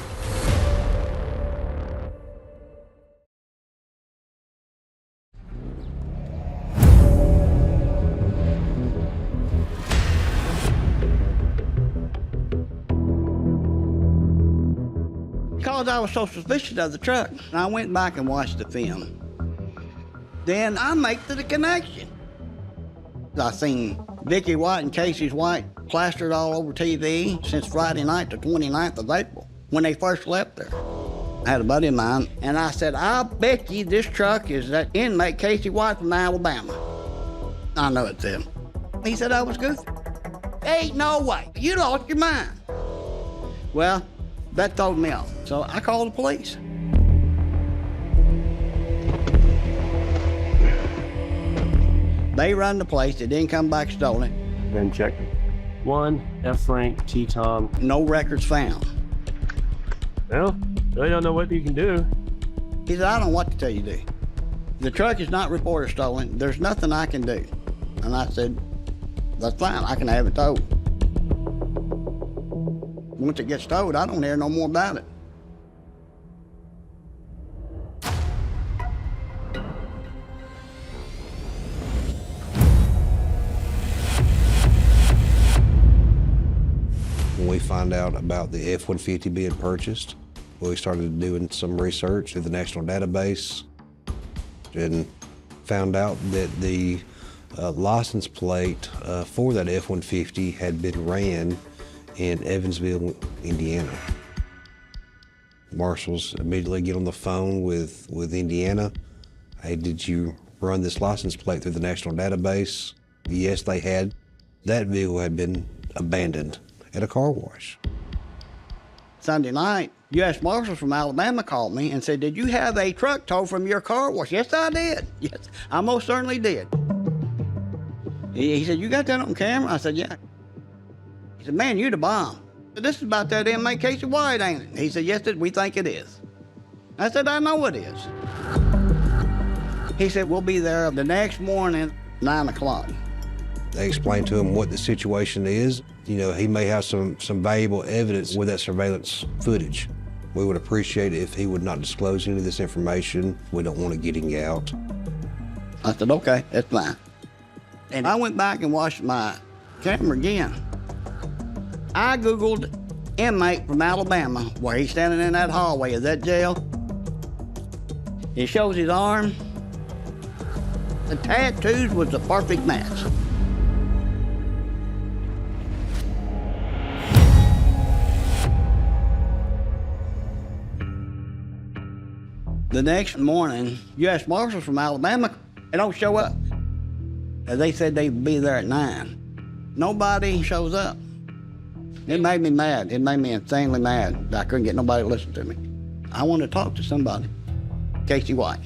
Because I was so suspicious of the truck, I went back and watched the film. Then I make the connection. I seen Vicky White and Casey White plastered all over TV since Friday night, the 29th of April, when they first left there. I had a buddy of mine, and I said, I bet you this truck is that inmate Casey White from Alabama. I know it's him. He said I was goofy. Ain't no way. You lost your mind. Well, that throwed me off, so I called the police. They run the place, they didn't come back stolen. Then check 1, F. Frank, T. Tom. No records found. Well, I don't know what you can do. He said, I don't know what to tell you to do. The truck is not reported stolen. There's nothing I can do. And I said, that's fine, I can have it towed. Once it gets towed, I don't hear no more about it. When we find out about the F-150 being purchased, we started doing some research through the national database and found out that the license plate for that F-150 had been ran in Evansville, Indiana. Marshals immediately get on the phone with Indiana. Hey, did you run this license plate through the national database? Yes, they had. That vehicle had been abandoned at a car wash. Sunday night, U.S. Marshals from Alabama called me and said, did you have a truck towed from your car wash? Yes, I did. Yes, I most certainly did. He said, you got that on camera? I said, yeah. He said, man, you the bomb. I said, this is about that inmate Casey White, ain't it? He said, yes, we think it is. I said, I know it is. He said, we'll be there the next morning, 9 o'clock. They explained to him what the situation is. You know, he may have some valuable evidence with that surveillance footage. We would appreciate it if he would not disclose any of this information. We don't want it getting out. I said, okay, that's fine. And I went back and watched my camera again. I Googled inmate from Alabama, where he's standing in that hallway of that jail. It shows his arm. The tattoos was a perfect match. The next morning, U.S. Marshals from Alabama, they don't show up. They said they'd be there at 9. Nobody shows up. It made me mad. It made me insanely mad that I couldn't get nobody to listen to me. I wanted to talk to somebody. Casey White.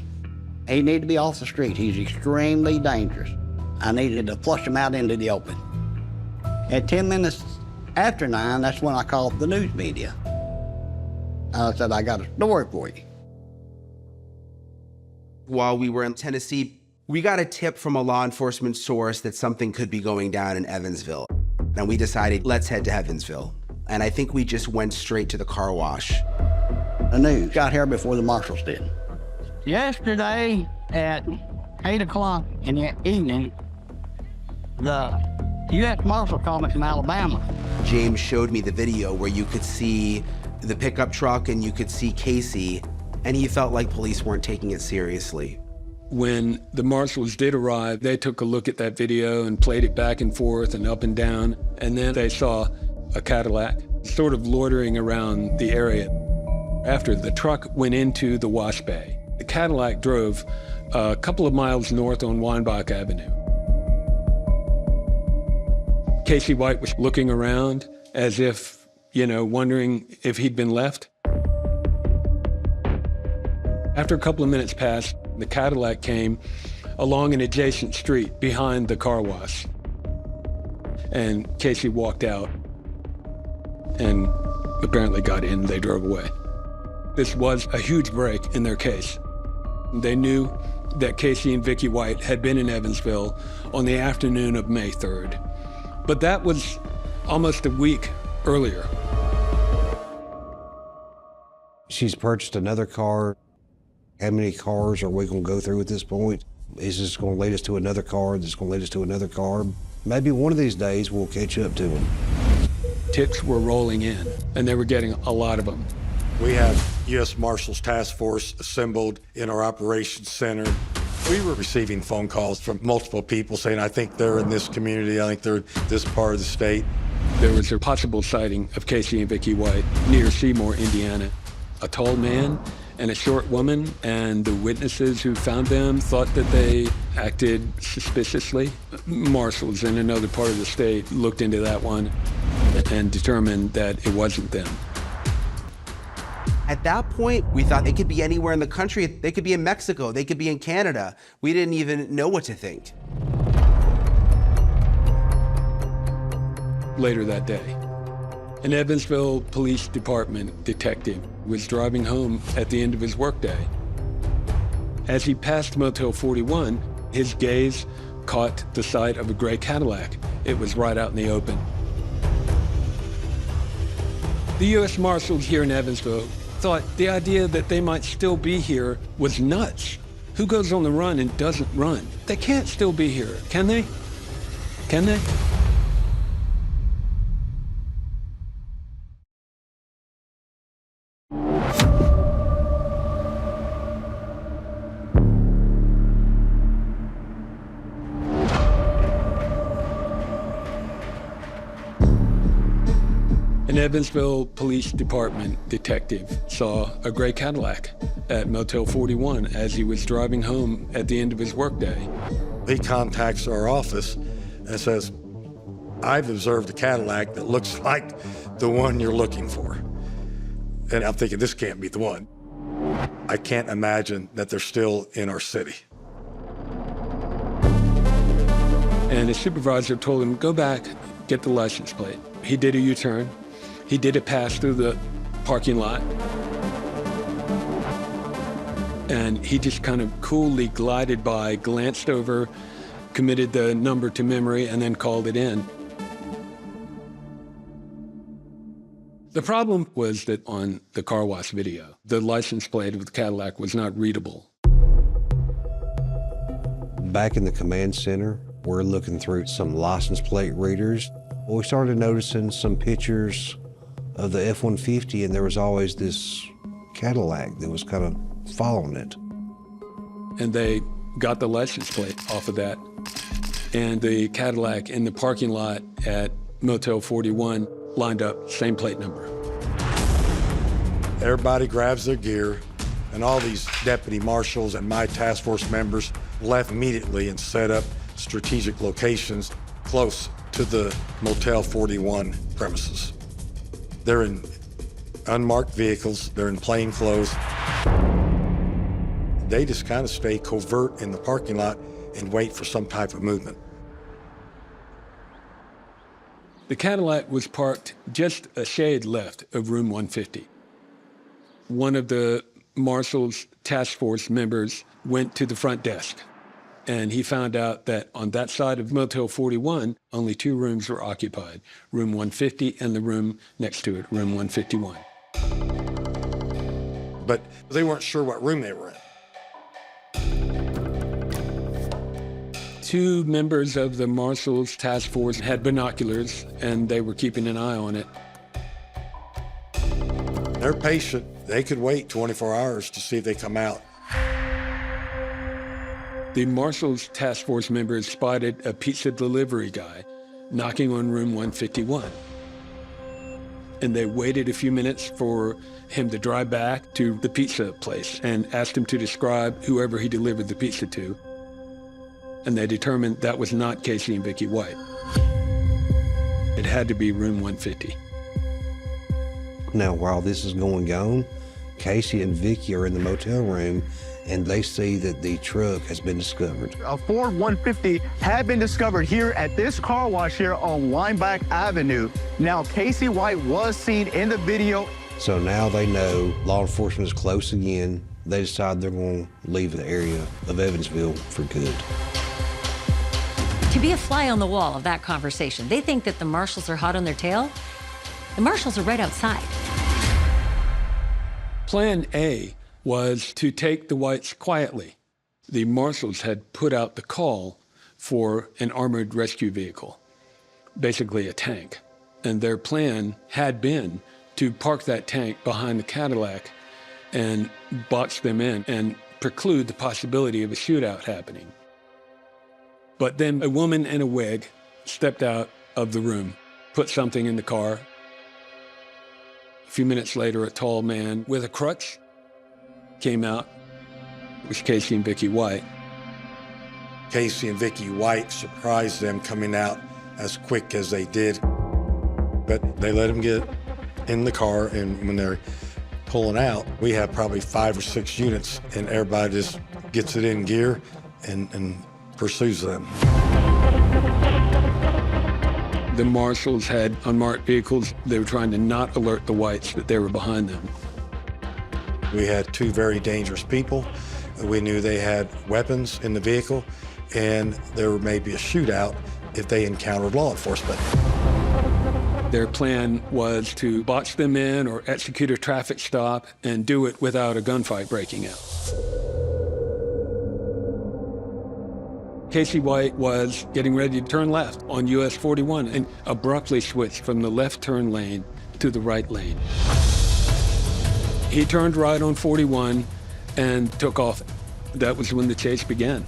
He needed to be off the street. He's extremely dangerous. I needed to flush him out into the open. At 10 minutes after 9, that's when I called the news media. I said, I got a story for you. While we were in Tennessee, we got a tip from a law enforcement source that something could be going down in Evansville. And we decided, let's head to Evansville. And I think we just went straight to the car wash. The news got here before the marshals did. Yesterday at 8 o'clock in the evening, the U.S. Marshal called me from Alabama. James showed me the video where you could see the pickup truck and you could see Casey, and he felt like police weren't taking it seriously. When the marshals did arrive, they took a look at that video and played it back and forth and up and down, and then they saw a Cadillac sort of loitering around the area. After the truck went into the wash bay, the Cadillac drove a couple of miles north on Weinbach Avenue. Casey White was looking around as if, wondering if he'd been left. After a couple of minutes passed, the Cadillac came along an adjacent street behind the car wash. And Casey walked out and apparently got in, they drove away. This was a huge break in their case. They knew that Casey and Vicki White had been in Evansville on the afternoon of May 3rd. But that was almost a week earlier. She's purchased another car. How many cars are we going to go through at this point? Is this going to lead us to another car? Is this going to lead us to another car? Maybe one of these days we'll catch up to him. Tips were rolling in, and they were getting a lot of them. We have U.S. Marshals Task Force assembled in our operations center. We were receiving phone calls from multiple people saying, I think they're in this community, I think they're this part of the state. There was a possible sighting of Casey and Vicki White near Seymour, Indiana. A tall man and a short woman, and the witnesses who found them thought that they acted suspiciously. Marshals in another part of the state looked into that one and determined that it wasn't them. At that point, we thought they could be anywhere in the country. They could be in Mexico, they could be in Canada. We didn't even know what to think. Later that day, an Evansville Police Department detective was driving home at the end of his workday. As he passed Motel 41, his gaze caught the sight of a gray Cadillac. It was right out in the open. The U.S. Marshals here in Evansville thought the idea that they might still be here was nuts. Who goes on the run and doesn't run? They can't still be here, can they? Can they? An Evansville Police Department detective saw a gray Cadillac at Motel 41 as he was driving home at the end of his workday. He contacts our office and says, I've observed a Cadillac that looks like the one you're looking for. And I'm thinking, this can't be the one. I can't imagine that they're still in our city. And his supervisor told him, go back, get the license plate. He did a U-turn. He did a pass through the parking lot. And he just kind of coolly glided by, glanced over, committed the number to memory, and then called it in. The problem was that on the car wash video, the license plate of the Cadillac was not readable. Back in the command center, we're looking through some license plate readers. We started noticing some pictures of the F-150, and there was always this Cadillac that was kind of following it. And they got the license plate off of that. And the Cadillac in the parking lot at Motel 41 lined up, same plate number. Everybody grabs their gear, and all these deputy marshals and my task force members left immediately and set up strategic locations close to the Motel 41 premises. They're in unmarked vehicles, they're in plain clothes. They just kind of stay covert in the parking lot and wait for some type of movement. The Cadillac was parked just a shade left of room 150. One of the Marshals task force members went to the front desk, and he found out that on that side of Motel 41, only 2 rooms were occupied, room 150 and the room next to it, room 151. But they weren't sure what room they were in. 2 members of the Marshals task force had binoculars, and they were keeping an eye on it. They're patient. They could wait 24 hours to see if they come out. The Marshals task force members spotted a pizza delivery guy knocking on room 151. And they waited a few minutes for him to drive back to the pizza place and asked him to describe whoever he delivered the pizza to. And they determined that was not Casey and Vicki White. It had to be room 150. Now, while this is going on, Casey and Vicki are in the motel room, and they see that the truck has been discovered. A Ford 150 had been discovered here at this car wash here on Weinbach Avenue. Now, Casey White was seen in the video So now they know law enforcement is close again. They decide they're going to leave the area of Evansville for good. To be a fly on the wall of that conversation, they think that the marshals are hot on their tail. The marshals are right outside. Plan A was to take the whites quietly. The marshals had put out the call for an armored rescue vehicle, basically a tank. And their plan had been to park that tank behind the Cadillac and box them in and preclude the possibility of a shootout happening. But then a woman in a wig stepped out of the room, put something in the car. A few minutes later, a tall man with a crutch came out. It was Casey and Vicki White. Casey and Vicki White surprised them coming out as quick as they did. But they let them get in the car, and when they're pulling out, we have probably 5 or 6 units, and everybody just gets it in gear and pursues them. The marshals had unmarked vehicles. They were trying to not alert the whites that they were behind them. We had 2 very dangerous people. We knew they had weapons in the vehicle, and there may be a shootout if they encountered law enforcement. Their plan was to box them in or execute a traffic stop and do it without a gunfight breaking out. Casey White was getting ready to turn left on US 41 and abruptly switched from the left turn lane to the right lane. He turned right on 41 and took off. That was when the chase began.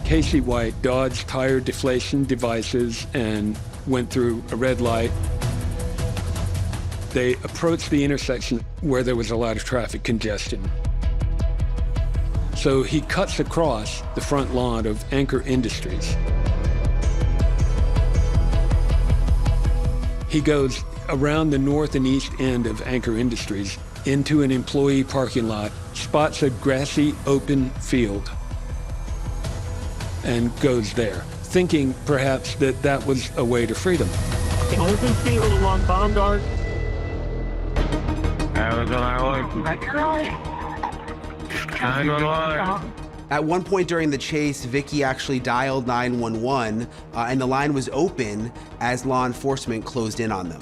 Casey White dodged tire deflation devices and went through a red light. They approached the intersection where there was a lot of traffic congestion. So he cuts across the front lawn of Anchor Industries. He goes around the north and east end of Anchor Industries into an employee parking lot, spots a grassy open field, and goes there, thinking perhaps that that was a way to freedom. The open field along Baumgart. At one point during the chase, Vicki actually dialed 911, and the line was open as law enforcement closed in on them.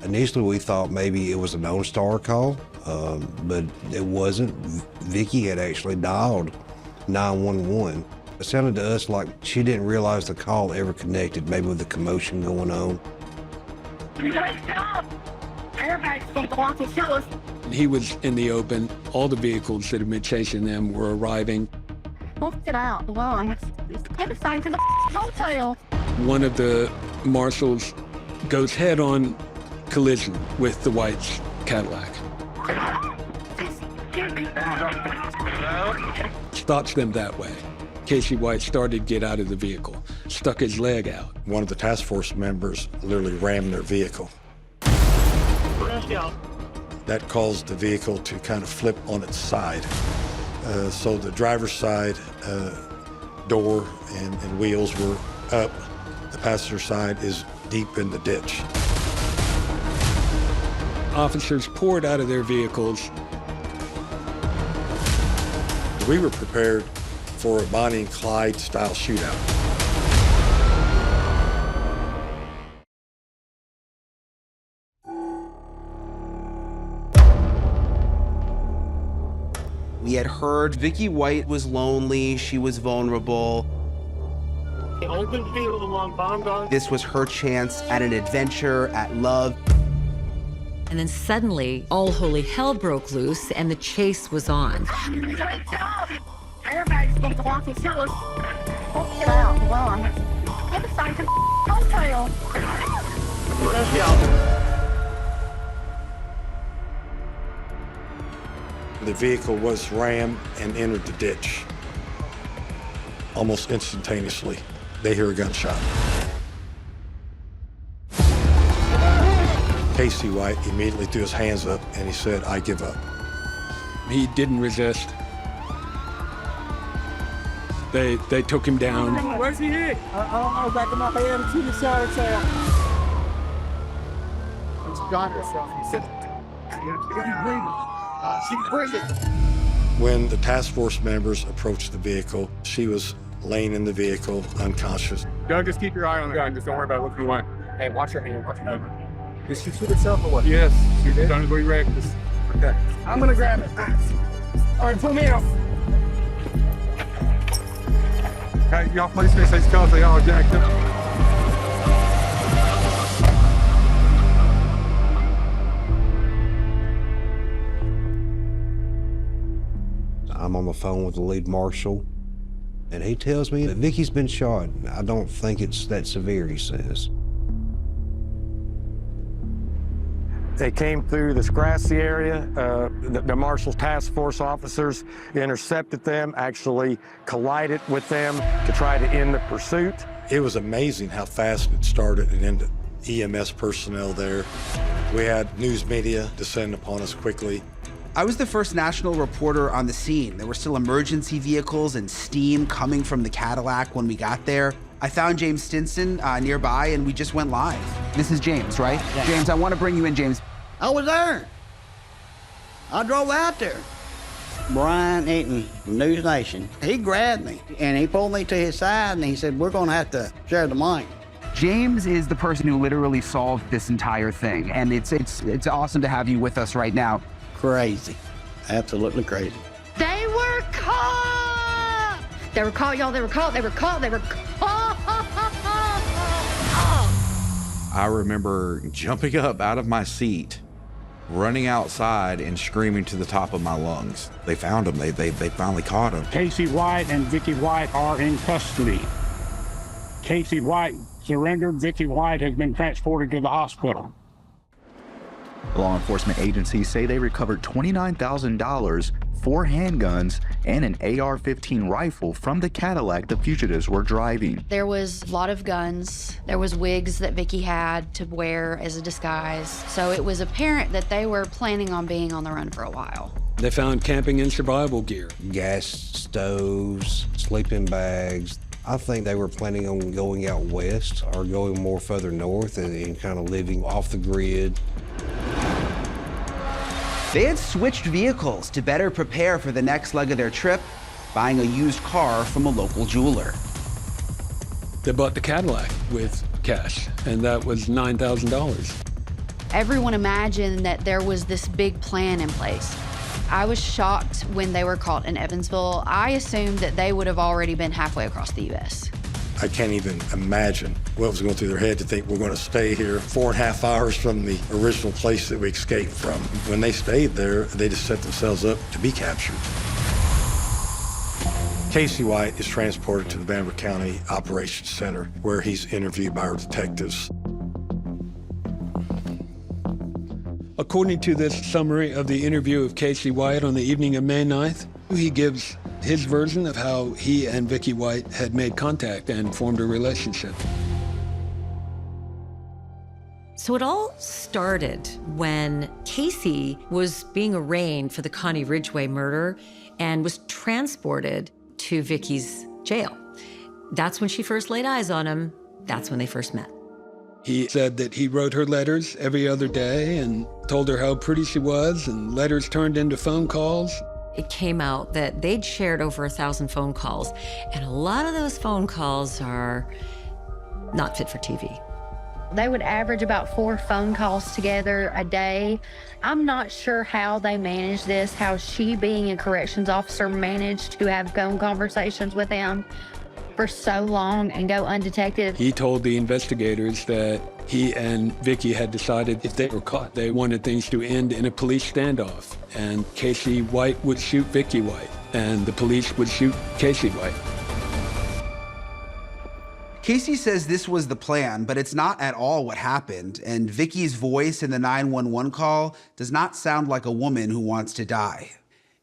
Initially, we thought maybe it was a Lone Star call, but it wasn't. Vicki had actually dialed 911. It sounded to us like she didn't realize the call ever connected, maybe with the commotion going on. He was in the open. All the vehicles that had been chasing them were arriving. Get out. Get assigned to the hotel. One of the marshals goes head-on collision with the White's Cadillac. Stops them that way. Casey White started to get out of the vehicle, stuck his leg out. One of the task force members literally rammed their vehicle. That caused the vehicle to kind of flip on its side. So the driver's side door and wheels were up. The passenger side is deep in the ditch. Officers poured out of their vehicles. We were prepared for a Bonnie and Clyde style shootout. We had heard Vicki White was lonely, she was vulnerable. The open field along Baumgart. This was her chance at an adventure, at love. And then suddenly, all holy hell broke loose and the chase was on. Everybody's supposed to walk and show us. Get out. Get assigned to the hotel. The vehicle was rammed and entered the ditch. Almost instantaneously, they hear a gunshot. Casey White immediately threw his hands up and he said, "I give up." He didn't resist. They took him down. Where's he hit? I don't know, back of my head and to the side of town. He's got herself. He said, She's breathing. When the task force members approached the vehicle, she was laying in the vehicle, unconscious. Doug, just keep your eye on the gun. Just don't worry about looking away. Hey, watch your hand. Watch your hand. Did she shoot herself or what? Yes. She did. Done where you ready. Okay. I'm gonna grab it. All right, pull me out. Hey, y'all play space ace cars. They all jacked up. I'm on the phone with the lead marshal, and he tells me that Vicky's been shot. I don't think it's that severe, he says. They came through this grassy area. The Marshals task force officers intercepted them, actually collided with them to try to end the pursuit. It was amazing how fast it started and ended. EMS personnel there. We had news media descend upon us quickly. I was the first national reporter on the scene. There were still emergency vehicles and steam coming from the Cadillac when we got there. I found James Stinson nearby, and we just went live. This is James, right? Yeah. James, I want to bring you in, James. I was there. I drove out there. Brian Eaton, News Nation, he grabbed me, and he pulled me to his side, and he said, we're going to have to share the mic. James is the person who literally solved this entire thing, and it's awesome to have you with us right now. Crazy. Absolutely crazy. They were caught! They were caught, y'all. They were caught. They were caught. They were caught. I remember jumping up out of my seat, running outside and screaming to the top of my lungs. They found him. They finally caught him. Casey White and Vicky White are in custody. Casey White surrendered. Vicky White has been transported to the hospital. Law enforcement agencies say they recovered $29,000, 4 handguns, and an AR-15 rifle from the Cadillac the fugitives were driving. There was a lot of guns. There was wigs that Vicky had to wear as a disguise. So it was apparent that they were planning on being on the run for a while. They found camping and survival gear. Gas stoves, sleeping bags. I think they were planning on going out west or going more further north and kind of living off the grid. They had switched vehicles to better prepare for the next leg of their trip, buying a used car from a local jeweler. They bought the Cadillac with cash, and that was $9,000. Everyone imagined that there was this big plan in place. I was shocked when they were caught in Evansville. I assumed that they would have already been halfway across the U.S. I can't even imagine what was going through their head to think we're going to stay here 4.5 hours from the original place that we escaped from. When they stayed there, they just set themselves up to be captured. Casey White is transported to the Bamberg County Operations Center, where he's interviewed by our detectives. According to this summary of the interview of Casey White on the evening of May 9th, he gives his version of how he and Vicky White had made contact and formed a relationship. So it all started when Casey was being arraigned for the Connie Ridgway murder and was transported to Vicky's jail. That's when she first laid eyes on him. That's when they first met. He said that he wrote her letters every other day and told her how pretty she was, and letters turned into phone calls. It came out that they'd shared over 1,000 phone calls, and a lot of those phone calls are not fit for TV. They would average about 4 phone calls together a day. I'm not sure how they managed this, how she, being a corrections officer, managed to have phone conversations with him for so long and go undetected. He told the investigators that he and Vicky had decided if they were caught, they wanted things to end in a police standoff. And Casey White would shoot Vicky White, and the police would shoot Casey White. Casey says this was the plan, but it's not at all what happened. And Vicky's voice in the 911 call does not sound like a woman who wants to die.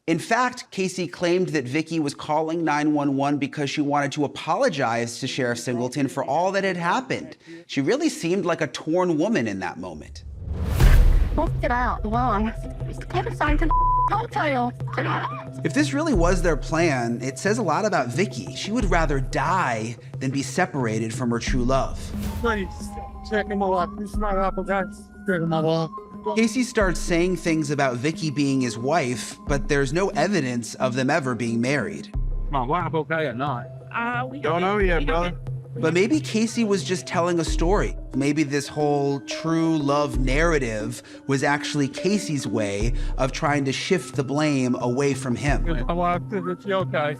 In fact, Casey claimed that Vicky was calling 911 because she wanted to apologize to Sheriff Singleton for all that had happened. She really seemed like a torn woman in that moment. Get out, long. Get assigned to the hotel. If this really was their plan, it says a lot about Vicky. She would rather die than be separated from her true love. Please, check him out. This is my apple, guys. Check him out. Casey starts saying things about Vicky being his wife, but there's no evidence of them ever being married. My wife okay or not? We don't know yet, brother. But maybe Casey was just telling a story. Maybe this whole true love narrative was actually Casey's way of trying to shift the blame away from him. My wife said that she okay.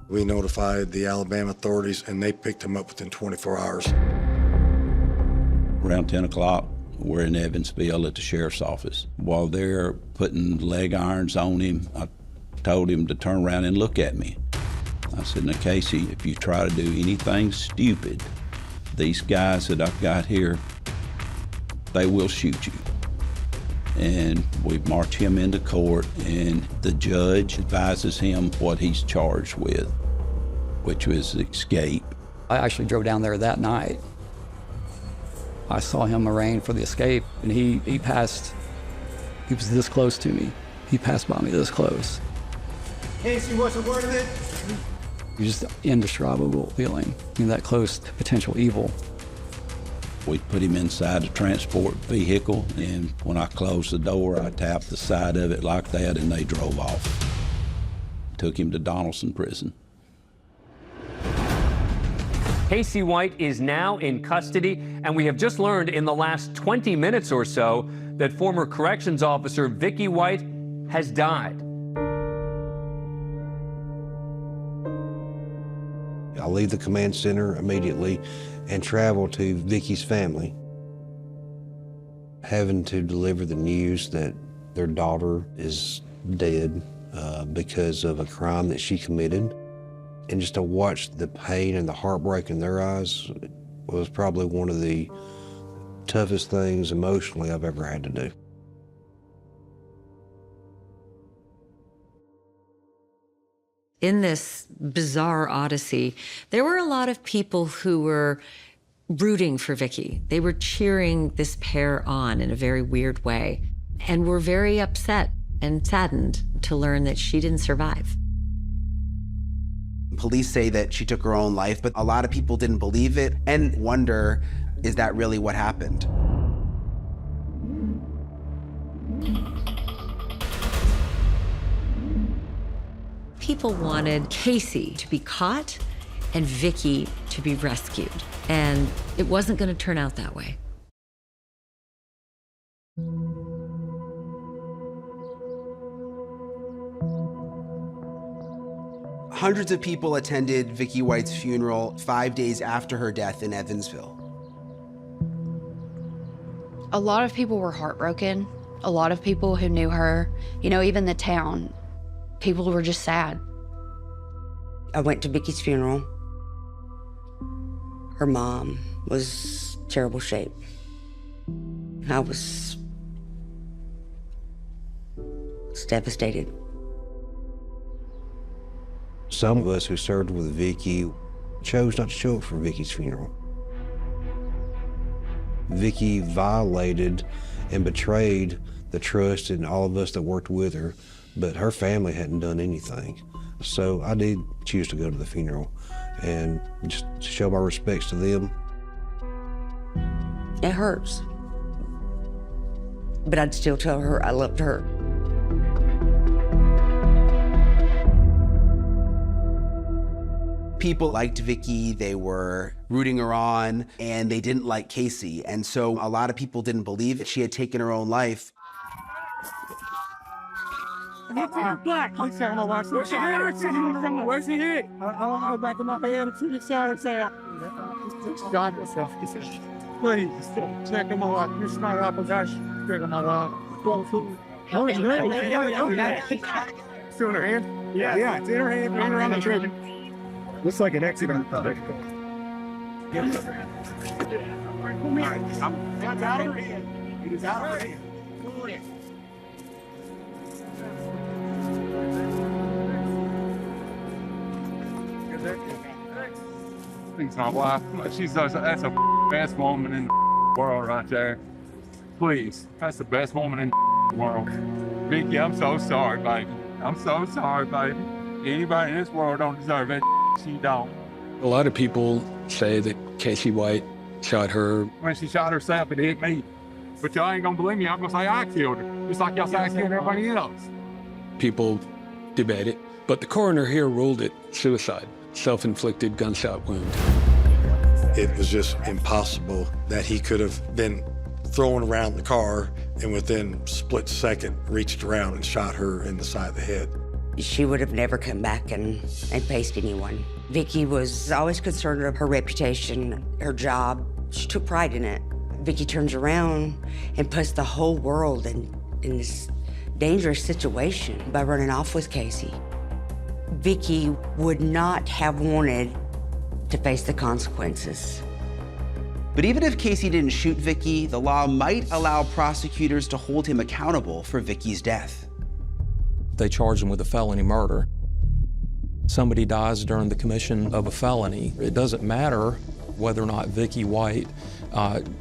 We notified the Alabama authorities, and they picked him up within 24 hours. Around 10 o'clock, we're in Evansville at the sheriff's office. While they're putting leg irons on him, I told him to turn around and look at me. I said, now, Casey, if you try to do anything stupid, these guys that I've got here, they will shoot you. And we march him into court, and the judge advises him what he's charged with, which was escape. I actually drove down there that night. I saw him arraigned for the escape, and he passed. He was this close to me. He passed by me this close. Casey wasn't worth it. It was just indescribable feeling, being that close to potential evil. We put him inside the transport vehicle, and when I closed the door, I tapped the side of it like that, and they drove off. Took him to Donaldson Prison. Casey White is now in custody, and we have just learned in the last 20 minutes or so that former corrections officer Vicky White has died. I leave the command center immediately and travel to Vicky's family, having to deliver the news that their daughter is dead because of a crime that she committed. And just to watch the pain and the heartbreak in their eyes was probably one of the toughest things emotionally I've ever had to do. In this bizarre odyssey, there were a lot of people who were rooting for Vicky. They were cheering this pair on in a very weird way and were very upset and saddened to learn that she didn't survive. Police say that she took her own life, but a lot of people didn't believe it and wonder, is that really what happened? People wanted Casey to be caught and Vicky to be rescued. And it wasn't going to turn out that way. Hundreds of people attended Vicky White's funeral 5 days after her death in Evansville. A lot of people were heartbroken. A lot of people who knew her, you know, even the town, people were just sad. I went to Vicky's funeral. Her mom was in terrible shape. I was devastated. Some of us who served with Vicky chose not to show up for Vicky's funeral. Vicky violated and betrayed the trust in all of us that worked with her, but her family hadn't done anything. So I did choose to go to the funeral and just show my respects to them. It hurts. But I'd still tell her I loved her. People liked Vicky, they were rooting her on, and they didn't like Casey. And so a lot of people didn't believe that she had taken her own life. Black. Where's he hit? Where's he hit? I'll go back to my bed to the side and say, God yourself. Please, check him out. This is not up, guys. Check him out. Oh, it's good. Still in her hand? Yeah, it's in her hand. Right around the trigger. Looks like an accident. It's out of her hand. It is out of her hand. Thanks, my wife. That's a best woman in the world right there. Please, that's the best woman in the world. Vicky, I'm so sorry, baby. I'm so sorry, baby. Anybody in this world don't deserve it. She don't. A lot of people say that Casey White shot her. When she shot herself, it hit me. But y'all ain't gonna believe me. I'm gonna say I killed her. Just like y'all say I killed everybody else. People debate it, but the coroner here ruled it suicide, self-inflicted gunshot wound. It was just impossible that he could have been thrown around the car and within a split second reached around and shot her in the side of the head. She would have never come back and faced anyone. Vicky was always concerned with her reputation, her job. She took pride in it. Vicky turns around and puts the whole world in this dangerous situation by running off with Casey. Vicky would not have wanted to face the consequences. But even if Casey didn't shoot Vicky, the law might allow prosecutors to hold him accountable for Vicky's death. They charged him with a felony murder. Somebody dies during the commission of a felony. It doesn't matter whether or not Vicky White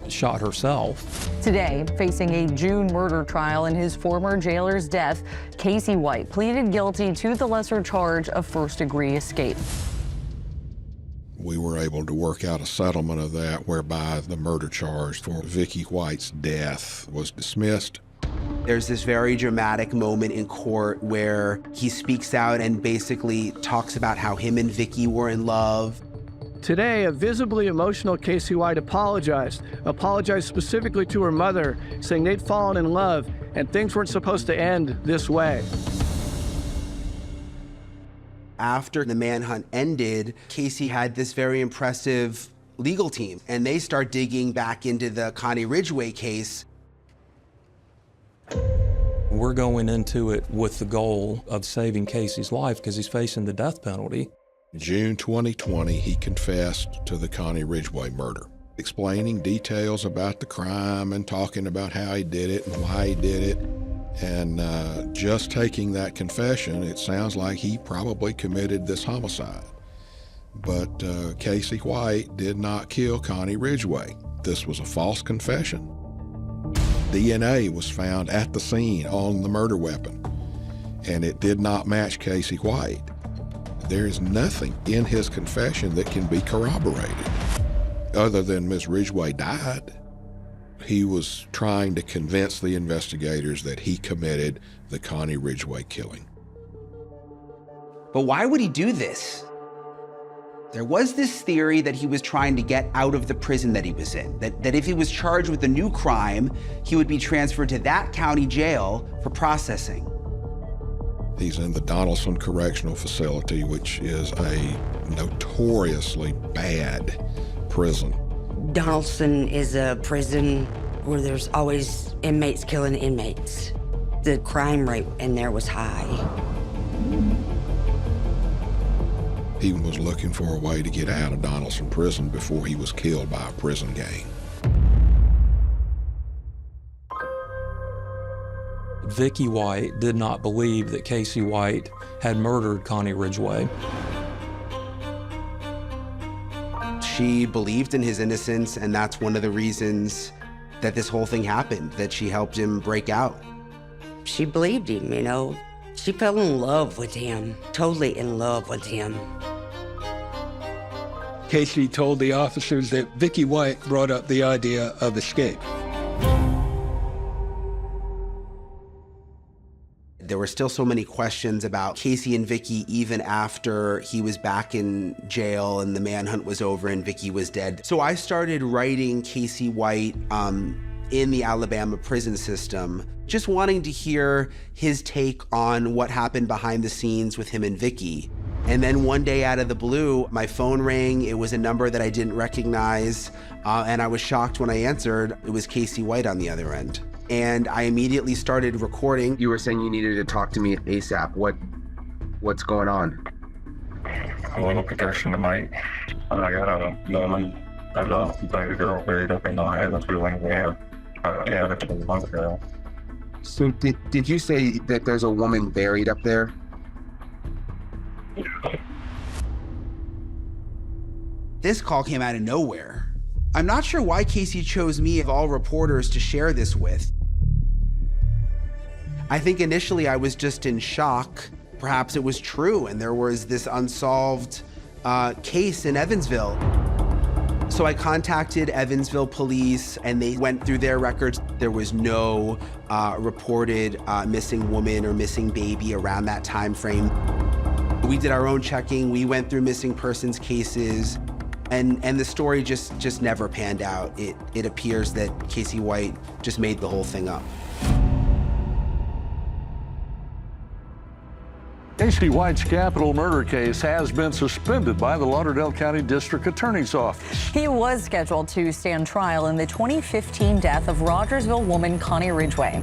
shot herself. Today, facing a June murder trial in his former jailer's death, Casey White pleaded guilty to the lesser charge of first-degree escape. We were able to work out a settlement of that whereby the murder charge for Vicky White's death was dismissed. There's this very dramatic moment in court where he speaks out and basically talks about how him and Vicky were in love. Today, a visibly emotional Casey White apologized specifically to her mother, saying they'd fallen in love and things weren't supposed to end this way. After the manhunt ended, Casey had this very impressive legal team, and they start digging back into the Connie Ridgway case. We're going into it with the goal of saving Casey's life because he's facing the death penalty. June 2020, he confessed to the Connie Ridgway murder, explaining details about the crime and talking about how he did it and why he did it. And just taking that confession, it sounds like he probably committed this homicide. But Casey White did not kill Connie Ridgway. This was a false confession. DNA was found at the scene on the murder weapon, and it did not match Casey White. There is nothing in his confession that can be corroborated, other than Ms. Ridgway died. He was trying to convince the investigators that he committed the Connie Ridgway killing. But why would he do this? There was this theory that he was trying to get out of the prison that he was in, that if he was charged with a new crime, he would be transferred to that county jail for processing. He's in the Donaldson Correctional Facility, which is a notoriously bad prison. Donaldson is a prison where there's always inmates killing inmates. The crime rate in there was high. He was looking for a way to get out of Donaldson Prison before he was killed by a prison gang. Vicky White did not believe that Casey White had murdered Connie Ridgway. She believed in his innocence, and that's one of the reasons that this whole thing happened, that she helped him break out. She believed him, you know. She fell in love with him, totally in love with him. Casey told the officers that Vicky White brought up the idea of escape. There were still so many questions about Casey and Vicky even after he was back in jail and the manhunt was over and Vicky was dead. So I started writing Casey White in the Alabama prison system, just wanting to hear his take on what happened behind the scenes with him and Vicky. And then one day out of the blue, my phone rang. It was a number that I didn't recognize, and I was shocked when I answered. It was Casey White on the other end. And I immediately started recording. You were saying you needed to talk to me ASAP. What's going on? A little protection tonight. I got a woman, a baby girl buried up in the Highlands feeling there. Yeah, that's a month ago. So did you say that there's a woman buried up there? This call came out of nowhere. I'm not sure why Casey chose me of all reporters to share this with. I think initially I was just in shock. Perhaps it was true and there was this unsolved case in Evansville. So I contacted Evansville police and they went through their records. There was no reported missing woman or missing baby around that time frame. We did our own checking. We went through missing persons cases, and the story just never panned out. It appears that Casey White just made the whole thing up. Casey White's capital murder case has been suspended by the Lauderdale County District Attorney's Office. He was scheduled to stand trial in the 2015 death of Rogersville woman Connie Ridgway.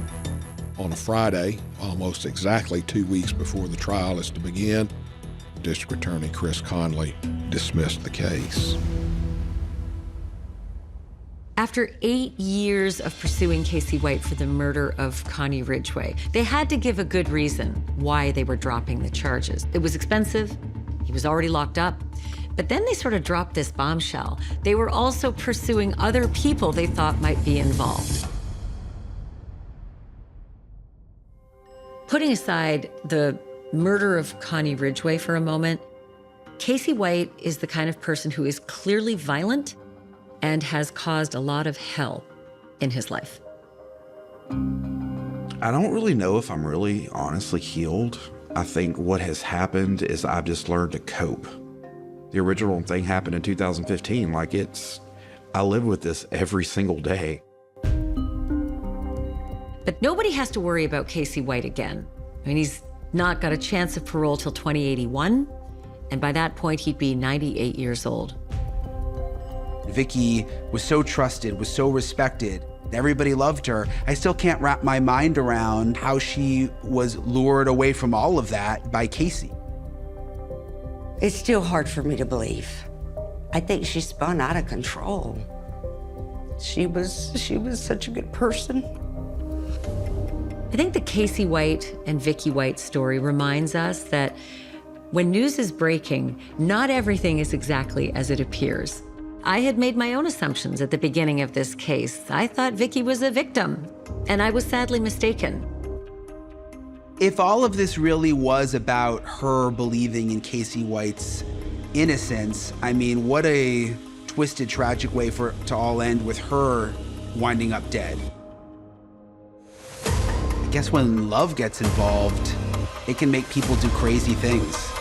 On a Friday, almost exactly 2 weeks before the trial is to begin, District Attorney Chris Conley dismissed the case. After 8 years of pursuing Casey White for the murder of Connie Ridgway, they had to give a good reason why they were dropping the charges. It was expensive, he was already locked up, but then they sort of dropped this bombshell. They were also pursuing other people they thought might be involved. Putting aside the murder of Connie Ridgway for a moment, Casey White is the kind of person who is clearly violent and has caused a lot of hell in his life. I don't really know if I'm really honestly healed. I think what has happened is I've just learned to cope. The original thing happened in 2015. I live with this every single day. But nobody has to worry about Casey White again. I mean, he's not got a chance of parole till 2081, and by that point, he'd be 98 years old. Vicky was so trusted, was so respected. Everybody loved her. I still can't wrap my mind around how she was lured away from all of that by Casey. It's still hard for me to believe. I think she spun out of control. She was such a good person. I think the Casey White and Vicky White story reminds us that when news is breaking, not everything is exactly as it appears. I had made my own assumptions at the beginning of this case. I thought Vicky was a victim, and I was sadly mistaken. If all of this really was about her believing in Casey White's innocence, I mean, what a twisted, tragic way for it to all end with her winding up dead. I guess when love gets involved, it can make people do crazy things.